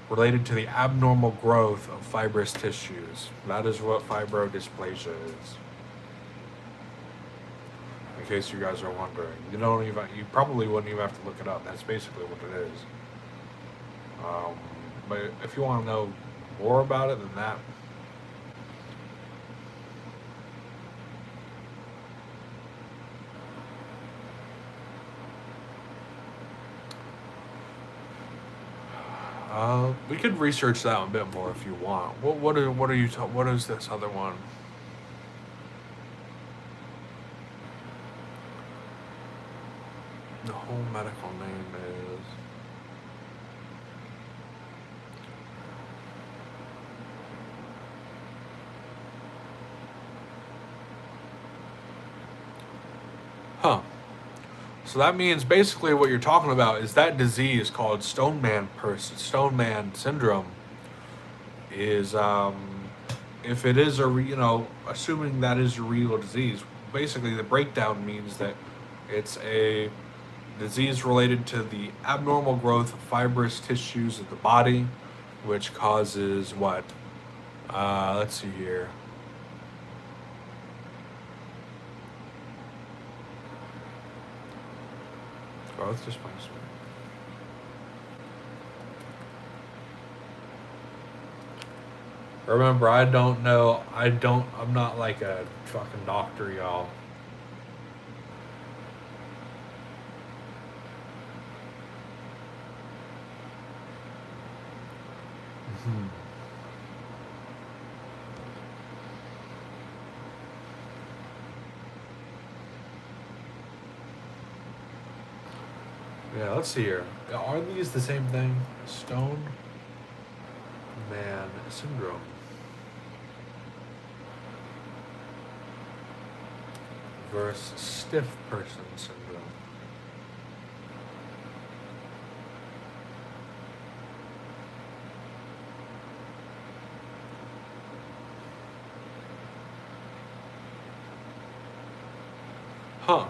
Speaker 1: related to the abnormal growth of fibrous tissues. That is what fibrodysplasia is. In case you guys are wondering. You probably wouldn't even have to look it up. That's basically what it is. But if you want to know more about it than that, we could research that a bit more if you want. What is this other one? The whole medical name is. Huh. So that means basically what you're talking about is that disease called Stoneman syndrome is if it is assuming that is a real disease, basically the breakdown means that it's a disease related to the abnormal growth of fibrous tissues of the body, which causes what? Let's see here. Growth displacement. Remember, I'm not like a fucking doctor, y'all. Yeah, let's see here. Are these the same thing? Stone Man syndrome. Versus stiff person syndrome. Huh.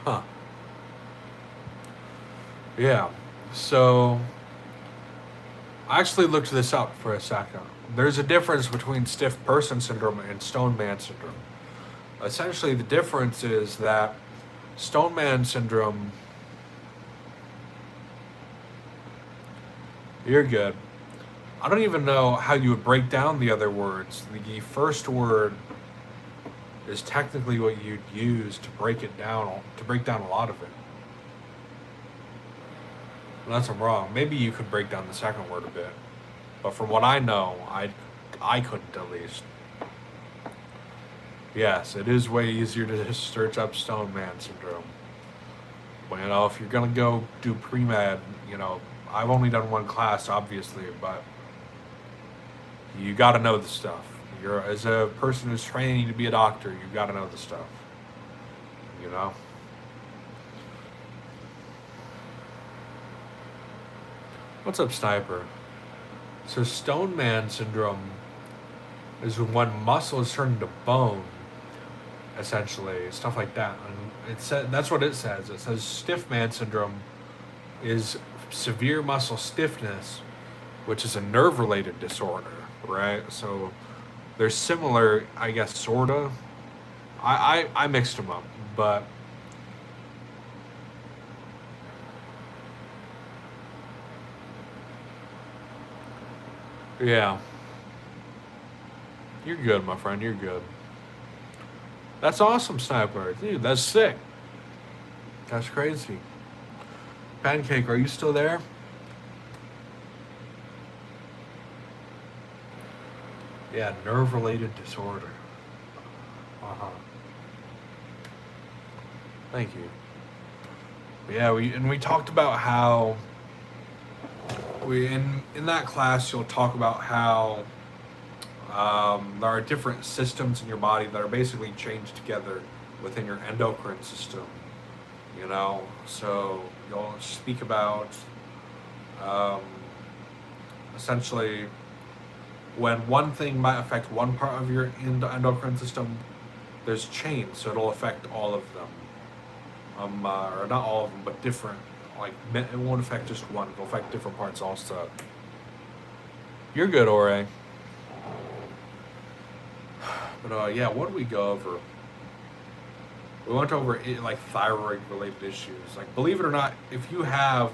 Speaker 1: Huh. Yeah. So I actually looked this up for a second. There's a difference between stiff person syndrome and stone man syndrome. Essentially, the difference is that stone man syndrome, you're good. I don't even know how you would break down the other words. The first word is technically what you'd use to break it down, to break down a lot of it. Unless I'm wrong. Maybe you could break down the second word a bit. But from what I know, I couldn't at least. Yes, it is way easier to just search up stone man syndrome. But if you're gonna go do pre-med, I've only done one class obviously, but you gotta know the stuff. As a person who's training to be a doctor, you gotta know the stuff. What's up, Sniper? So stone man syndrome is when muscle is turned into bone, essentially, stuff like that. And that's what it says. It says stiff man syndrome is severe muscle stiffness, which is a nerve-related disorder, right? So they're similar, I guess, sorta. I mixed them up, but yeah, you're good, my friend. You're good. That's awesome, Sniper. Dude, that's sick. That's crazy. Pancake, are you still there? Yeah, nerve-related disorder. Uh-huh. Thank you. Yeah, we talked about how in that class you'll talk about how there are different systems in your body that are basically chained together within your endocrine system. So you'll speak about essentially when one thing might affect one part of your endocrine system, there's chains, so it'll affect all of them. Or not all of them, but different. Like, it won't affect just one, it'll affect different parts also. You're good, Ore. But yeah, what did we go over? We went over like thyroid related issues. Like, believe it or not, if you have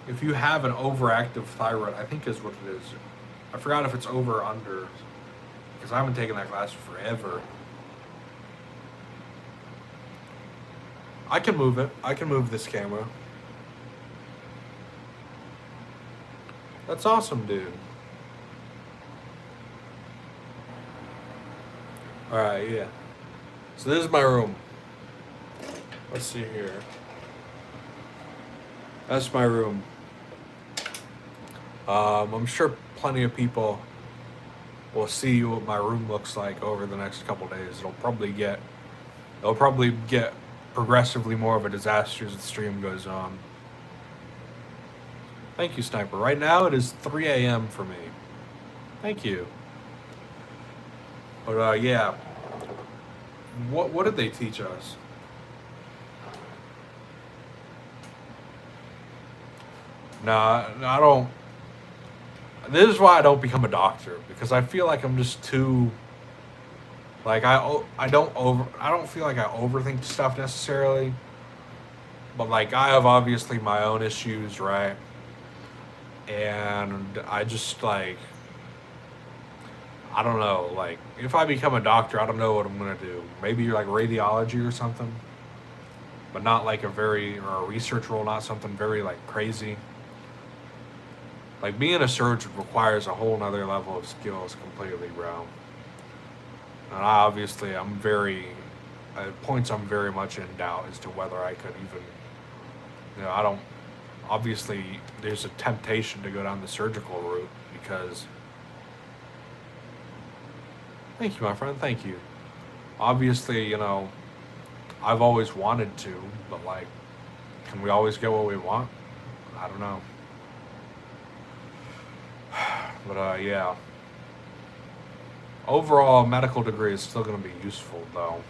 Speaker 1: an overactive thyroid, I think is what it is. I forgot if it's over or under, because I haven't taken that class forever. I can move it. I can move this camera. That's awesome, dude. Alright, yeah. So this is my room. Let's see here. That's my room. I'm sure plenty of people will see what my room looks like over the next couple days. It'll probably get progressively more of a disaster as the stream goes on. Thank you, Sniper. Right now it is 3 a.m. for me. Thank you. But yeah. What did they teach us? Nah, I don't. This is why I don't become a doctor, because I feel like I'm just too. Like I don't feel like I overthink stuff necessarily. But like I have obviously my own issues, right? And I just like. I don't know, like, if I become a doctor, I don't know what I'm going to do. Maybe you're like radiology or something, but not like or a research role, not something very like crazy. Like being a surgeon requires a whole nother level of skills completely, bro. And at points I'm very much in doubt as to whether I could even, I don't, obviously there's a temptation to go down the surgical route because. Thank you, my friend. Thank you. Obviously, I've always wanted to, but like, can we always get what we want? I don't know. But yeah. Overall, a medical degree is still going to be useful, though,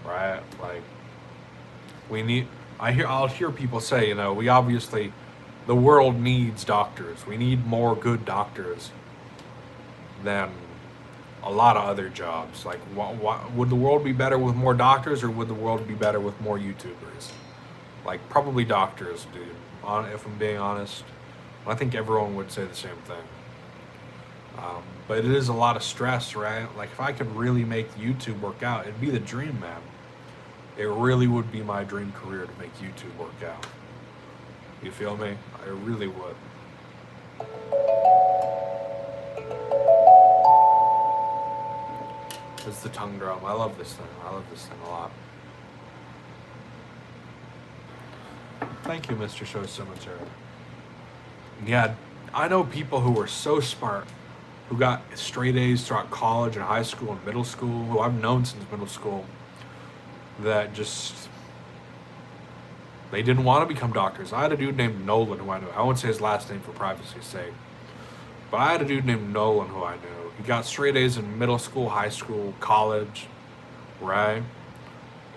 Speaker 1: right? Like, we need. I'll hear people say, we obviously, the world needs doctors. We need more good doctors than a lot of other jobs. Like, would the world be better with more doctors, or would the world be better with more YouTubers? Like, probably doctors, dude. If I'm being honest, I think everyone would say the same thing. But it is a lot of stress, right? Like, if I could really make YouTube work out, it'd be the dream, man. It really would be my dream career to make YouTube work out. You feel me? I really would. It's the tongue drum. I love this thing. I love this thing a lot. Thank you, Mr. Show Cemetery. Yeah, I know people who were so smart, who got straight A's throughout college and high school and middle school, who I've known since middle school, that just, they didn't want to become doctors. I had a dude named Nolan who I knew. I won't say his last name for privacy's sake. But I had a dude named Nolan who I knew. He got straight A's in middle school, high school, college, right?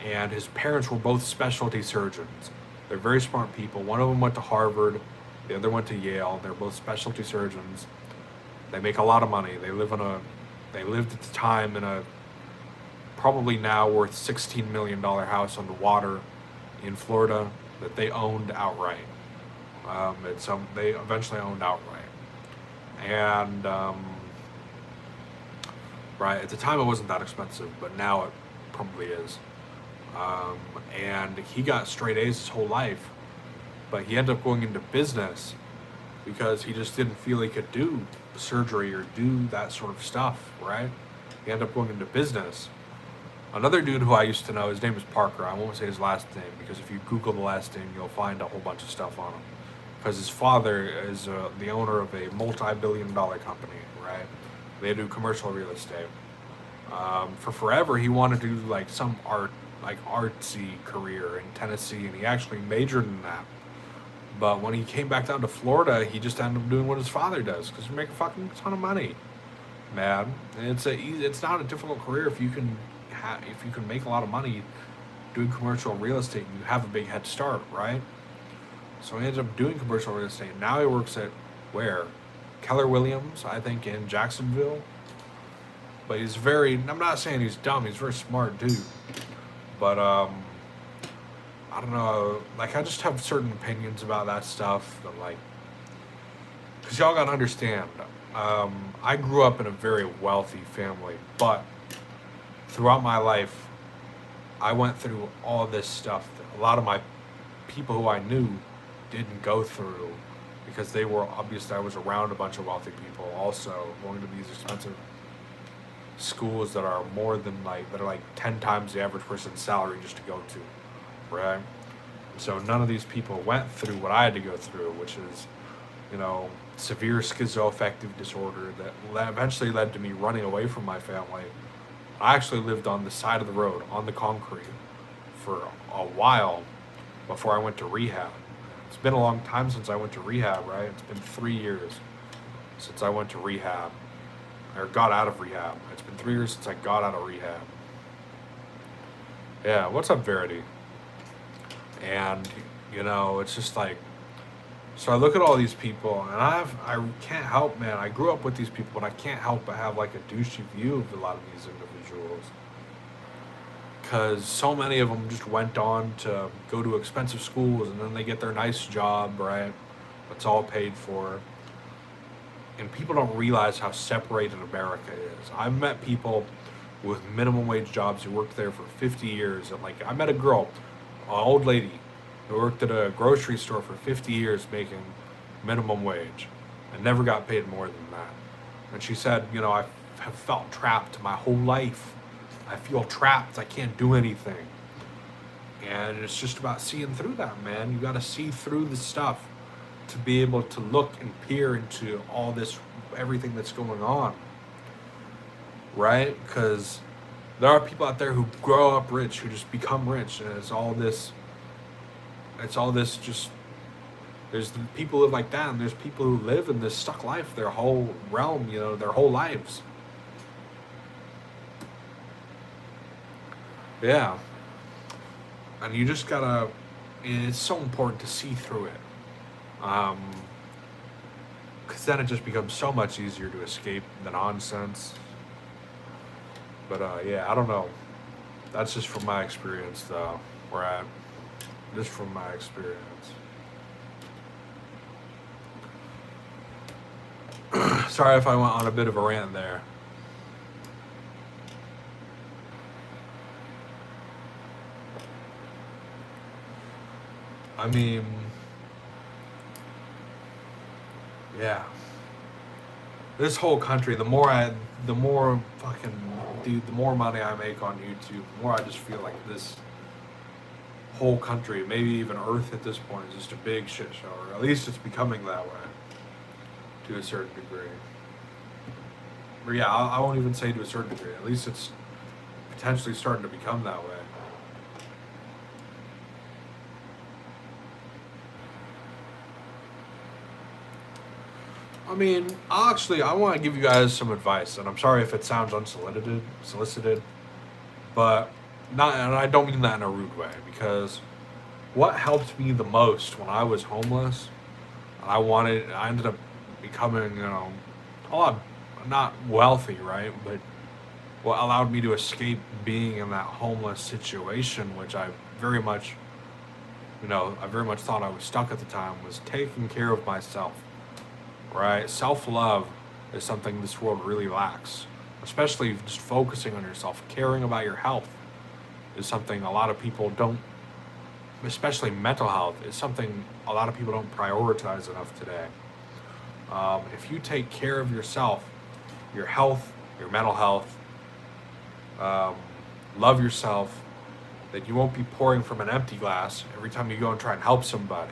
Speaker 1: And his parents were both specialty surgeons. They're very smart people. One of them went to Harvard. The other went to Yale. They're both specialty surgeons. They make a lot of money. They lived at the time in a probably now worth $16 million house on the water in Florida that they owned outright. They eventually owned outright. And right, at the time it wasn't that expensive, but now it probably is. And he got straight A's his whole life, but he ended up going into business because he just didn't feel he could do surgery or do that sort of stuff, right? He ended up going into business. Another dude who I used to know, his name is Parker. I won't say his last name because if you Google the last name, you'll find a whole bunch of stuff on him. Because his father is the owner of a multi-billion-dollar company, right? They do commercial real estate. For forever, he wanted to do like some artsy career in Tennessee, and he actually majored in that. But when he came back down to Florida, he just ended up doing what his father does because you make a fucking ton of money, man. And it's not a difficult career if you can make a lot of money doing commercial real estate. You have a big head start, right? So he ended up doing commercial real estate. Now he works at where? Keller Williams, I think, in Jacksonville. But I'm not saying he's dumb. He's a very smart dude. But I don't know, like, I just have certain opinions about that stuff that, like, because y'all gotta understand, I grew up in a very wealthy family, but throughout my life, I went through all this stuff that a lot of my people who I knew didn't go through because I was around a bunch of wealthy people also going to these expensive schools that are that are like 10 times the average person's salary just to go to. Right? So none of these people went through what I had to go through, which is, severe schizoaffective disorder that eventually led to me running away from my family. I actually lived on the side of the road, on the concrete, for a while before I went to rehab. It's been a long time since I went to rehab, right? It's been 3 years since I went to rehab, or got out of rehab. It's been 3 years since I got out of rehab. Yeah, what's up, Verity? And, it's just like, so I look at all these people, and I can't help, man, I grew up with these people, but I can't help but have, like, a douchey view of a lot of these individuals. Because so many of them just went on to go to expensive schools, and then they get their nice job, right? It's all paid for. And people don't realize how separated America is. I've met people with minimum wage jobs who worked there for 50 years. And, like, I met a girl, an old lady, who worked at a grocery store for 50 years making minimum wage and never got paid more than that. And she said, I have felt trapped my whole life. I feel trapped. I can't do anything. And it's just about seeing through that, man. You got to see through the stuff to be able to look and peer into all this, everything that's going on. Right? Because there are people out there who grow up rich, who just become rich, and it's all this just There's the people who live like that, and there's people who live in this stuck life their whole realm, their whole lives. Yeah. And you just gotta, it's so important to see through it. Because then it just becomes so much easier to escape the nonsense. But yeah, I don't know. That's just from my experience, though. Just from my experience. Sorry if I went on a bit of a rant there. I mean, yeah. This whole country, the more money I make on YouTube, the more I just feel like this whole country, maybe even Earth at this point, is just a big shit show, or at least it's becoming that way to a certain degree. Or yeah, I won't even say to a certain degree. At least it's potentially starting to become that way. I mean, I want to give you guys some advice, and I'm sorry if it sounds unsolicited, but and I don't mean that in a rude way, because what helped me the most when I was homeless, I ended up becoming, a lot, not wealthy, right, but what allowed me to escape being in that homeless situation, which I very much thought I was stuck at the time, was taking care of myself. Right? Self-love is something this world really lacks, especially just focusing on yourself. Caring about your health is something a lot of people don't, especially mental health, is something a lot of people don't prioritize enough today. If you take care of yourself, your health, your mental health, love yourself, then you won't be pouring from an empty glass every time you go and try and help somebody.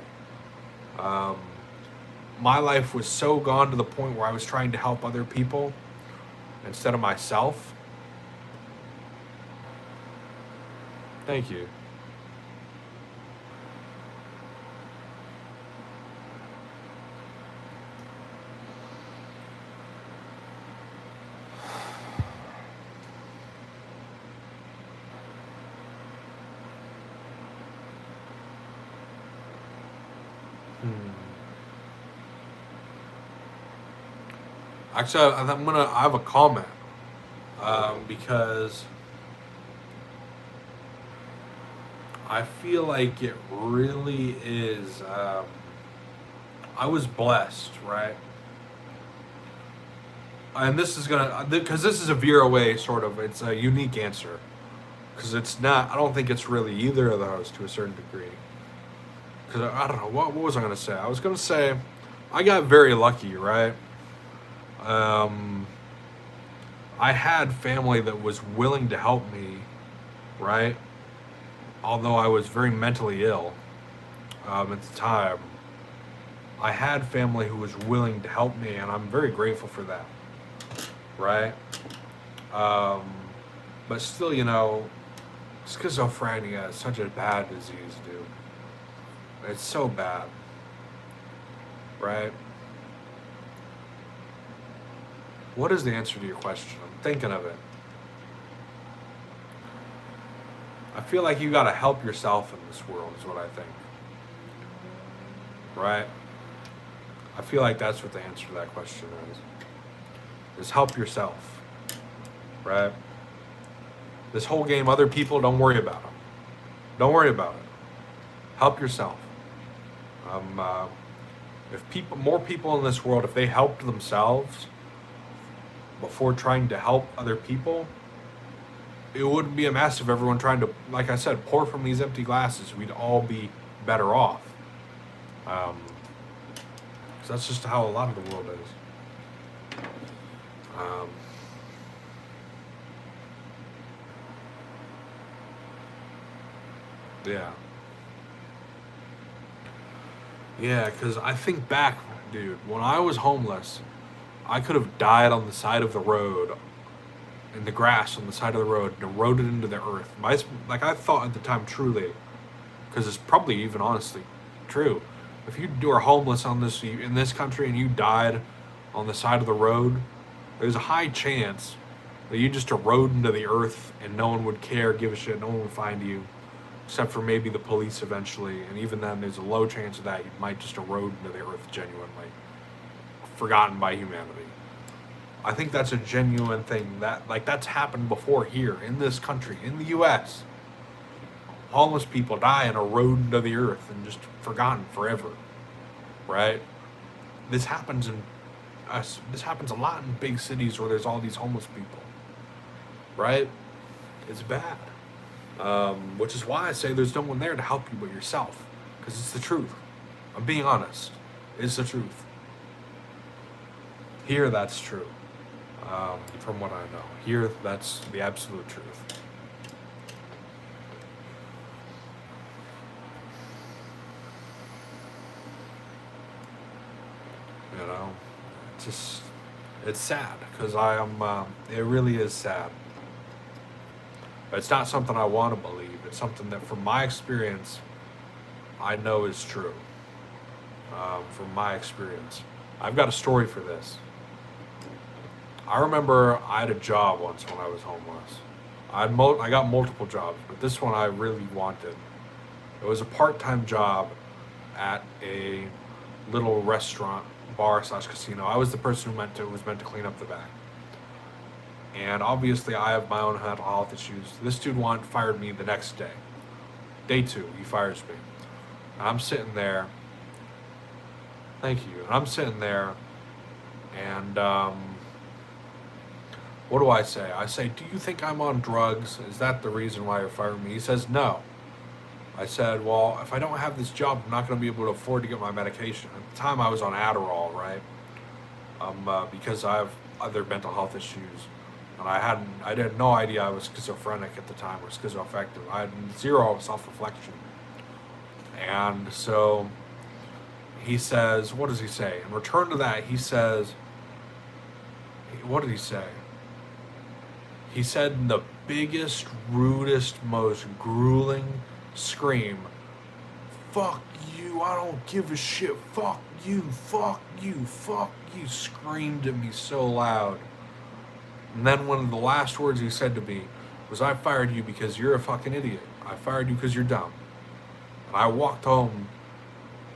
Speaker 1: My life was so gone to the point where I was trying to help other people instead of myself. Thank you. Actually, I have a comment, because I feel like it really is, I was blessed, right? And this is because this is a veer away, sort of, it's a unique answer. Because I don't think it's really either of those to a certain degree. Because I don't know, what was I going to say? I was going to say, I got very lucky, right? I had family that was willing to help me, right? Although I was very mentally ill at the time, I had family who was willing to help me, and I'm very grateful for that, right? But still, schizophrenia is such a bad disease, dude. It's so bad, right? What is the answer to your question? I'm thinking of it. I feel like you gotta help yourself in this world, is what I think. Right? I feel like that's what the answer to that question is help yourself. Right? This whole game, other people, don't worry about them. Don't worry about it. Help yourself. If more people in this world, if they helped themselves before trying to help other people, it wouldn't be a mess of everyone trying to, like I said, pour from these empty glasses. We'd all be better off. So that's just how a lot of the world is. Yeah. Yeah, because I think back, dude, when I was homeless, I could have died on the side of the road, in the grass on the side of the road, and eroded into the earth. I thought at the time, truly, because it's probably even honestly true, If you were homeless in this country and you died on the side of the road, there's a high chance that you just erode into the earth and no one would care, give a shit, no one would find you, except for maybe the police eventually. And even then, there's a low chance of that. You might just erode into the earth genuinely, forgotten by humanity. I think that's a genuine thing that's happened before here in this country, in the U.S. Homeless people die and erode into the earth and just forgotten forever, right? This happens This happens a lot in big cities where there's all these homeless people, right? It's bad. Which is why I say there's no one there to help you but yourself, because it's the truth. I'm being honest. It's the truth. Here, that's true. From what I know. Here, that's the absolute truth. You know, it's sad, because it really is sad. But it's not something I want to believe. It's something that, from my experience, I know is true. From my experience. I've got a story for this. I remember I had a job once when I was homeless. I got multiple jobs, but this one I really wanted. It was a part-time job at a little restaurant, bar / casino. I was the person who was meant to clean up the back. And obviously I have my own mental health issues. This dude fired me the next day. Day 2, he fires me. And I'm sitting there. Thank you. And I'm sitting there, and what do I say? I say, do you think I'm on drugs? Is that the reason why you're firing me? He says, no. I said, well, if I don't have this job, I'm not going to be able to afford to get my medication. At the time, I was on Adderall, right? Because I have other mental health issues. And I had no idea I was schizophrenic at the time, or schizoaffective. I had zero self-reflection. And so he says, what does he say? In return to that, he says, what did he say? He said in the biggest, rudest, most grueling scream, fuck you, I don't give a shit, fuck you, fuck you, fuck you, screamed at me so loud. And then one of the last words he said to me was, I fired you because you're a fucking idiot. I fired you because you're dumb. And I walked home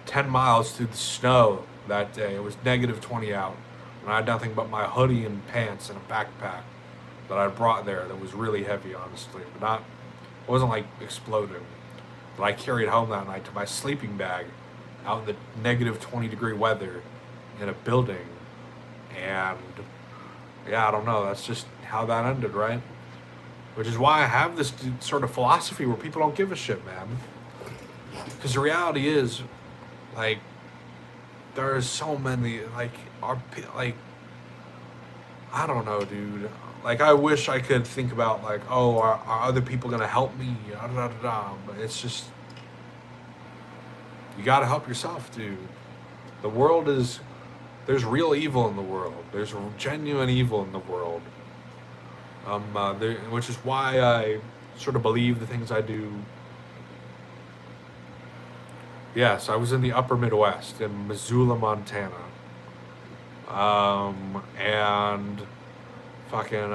Speaker 1: 10 miles through the snow that day. It was -20 out. And I had nothing but my hoodie and pants and a backpack that I brought there that was really heavy, honestly. But it wasn't like exploding. But I carried home that night to my sleeping bag out in the -20 weather in a building. And yeah, I don't know. That's just how that ended, right? Which is why I have this sort of philosophy where people don't give a shit, man. Because the reality is, like, there's so many, like, I don't know, dude. Like, I wish I could think about, like, oh, are other people gonna help me? But it's just, you gotta help yourself, dude. The world is, there's real evil in the world. There's genuine evil in the world. Which is why I sort of believe the things I do. Yes, I was in the upper Midwest, in Missoula, Montana. And fucking,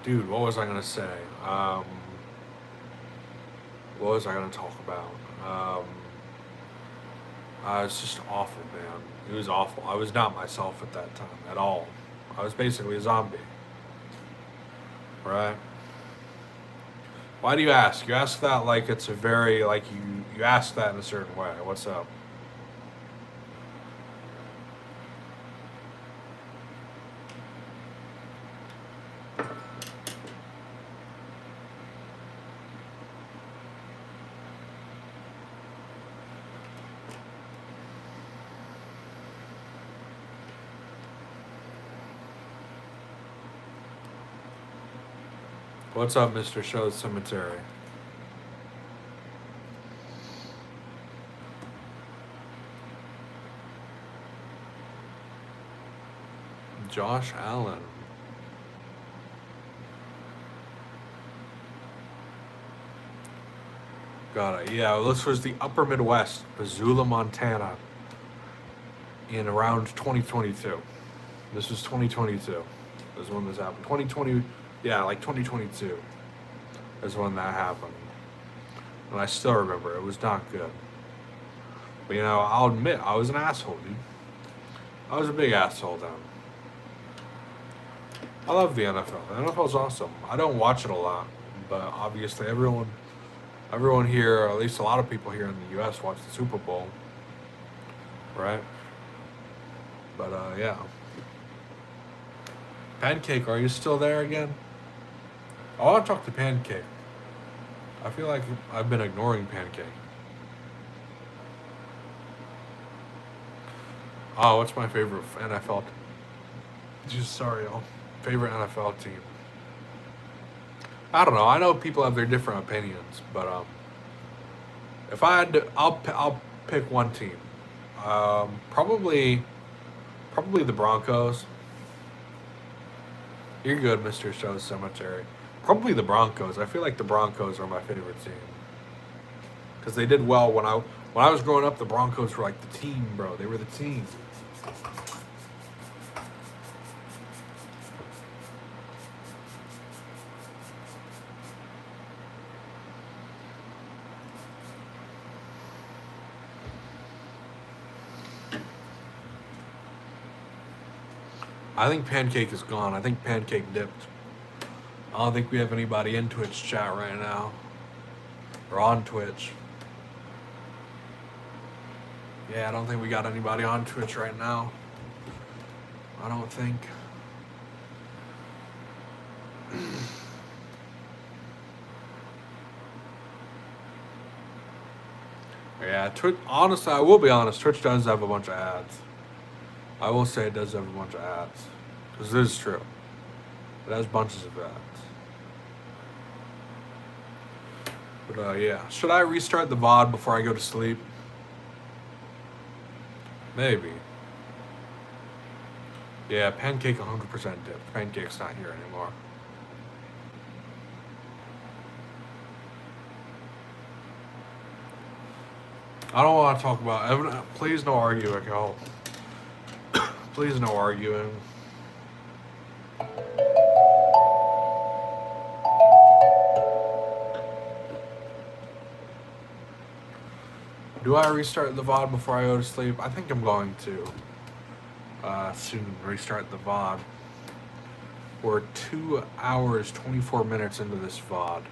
Speaker 1: dude, what was I gonna say? What was I gonna talk about? It's just awful, man. It was awful. I was not myself at that time at all. I was basically a zombie. Right? Why do you ask? You ask that like it's a very, like you ask that in a certain way. What's up? What's up, Mr. Show's Cemetery? Josh Allen. got it. Yeah, this was the Upper Midwest, Missoula, Montana, in around 2022. This was 2022. Is when this happened. 2020, yeah, like 2022 is when that happened. And I still remember it was not good. But you know, I'll admit I was an asshole, dude. I was a big asshole then. I love the NFL. The NFL's awesome. I don't watch it a lot, but obviously everyone here, or at least a lot of people here in the U.S. watch the Super Bowl, right? But yeah. Pancake, are you still there again? I want to talk to Pancake. I feel like I've been ignoring Pancake. Oh, what's my favorite NFL? Sorry, y'all. Favorite NFL team. I don't know. I know people have their different opinions, but if I had to, I'll pick one team. Probably the Broncos. You're good, Mr. Show's Cemetery. Probably the Broncos. I feel like the Broncos are my favorite team because they did well when I was growing up. The Broncos were like the team, bro. They were the team. I think Pancake is gone. I think Pancake dipped. I don't think we have anybody in Twitch chat right now. Or on Twitch. Yeah, I don't think we got anybody on Twitch right now. I don't think. Yeah, Twitch, honestly, I will be honest, Twitch does have a bunch of ads. I will say it does have a bunch of ads. Because this is true. It has bunches of ads. But yeah. Should I restart the VOD before I go to sleep? Maybe. Yeah, Pancake 100% dipped. Pancake's not here anymore. I don't want to talk about Evan. Please no arguing, y'all. Please no arguing. Do I restart the VOD before I go to sleep? I think I'm going to soon restart the VOD. We're 2 hours, 24 minutes into this VOD.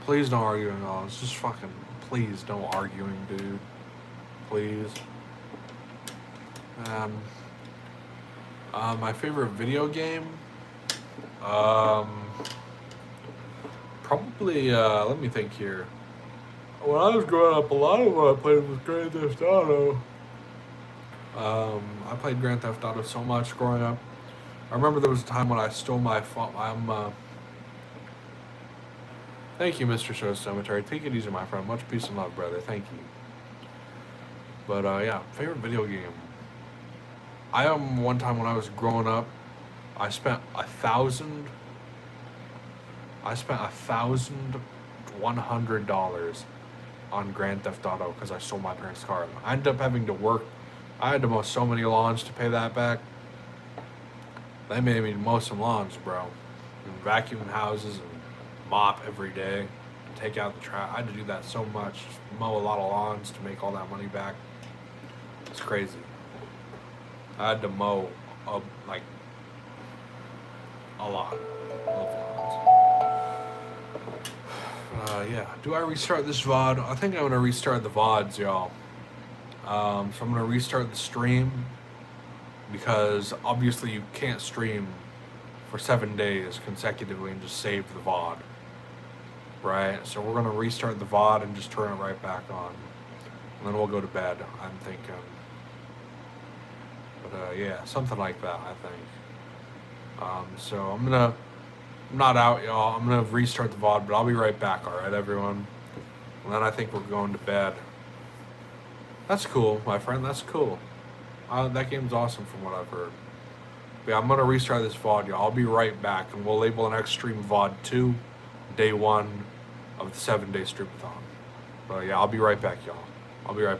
Speaker 1: Please no arguing, all. It's just fucking, please no arguing, dude. Please. My favorite video game? Probably, let me think here. When I was growing up, a lot of what I played was Grand Theft Auto. I played Grand Theft Auto so much growing up. I remember there was a time when I stole my phone. Thank you, Mr. Show's Cemetery. Take it easy, my friend. Much peace and love, brother. Thank you. But, yeah, favorite video game. One time when I was growing up, I spent $1,100 on Grand Theft Auto because I stole my parents' car. I ended up having to work. I had to mow so many lawns to pay that back. They made me mow some lawns, bro. And vacuum houses and mop every day. And take out the trash. I had to do that so much. Just mow a lot of lawns to make all that money back. It's crazy. I had to mow like a lot of lawns. Yeah. Do I restart this VOD? I think I'm going to restart the VODs, y'all. So I'm going to restart the stream because obviously you can't stream for 7 days consecutively and just save the VOD. Right? So we're going to restart the VOD and just turn it right back on. And then we'll go to bed, I'm thinking. But yeah, something like that, I think. So I'm not out, y'all. I'm going to restart the VOD, but I'll be right back, alright, everyone? And then I think we're going to bed. That's cool, my friend. That's cool. That game's awesome from what I've heard. But yeah, I'm gonna restart this VOD, y'all. I'll be right back, and we'll label the next stream VOD 2, day 1 of the 7-day Streamathon. But yeah, I'll be right back, y'all. I'll be right back.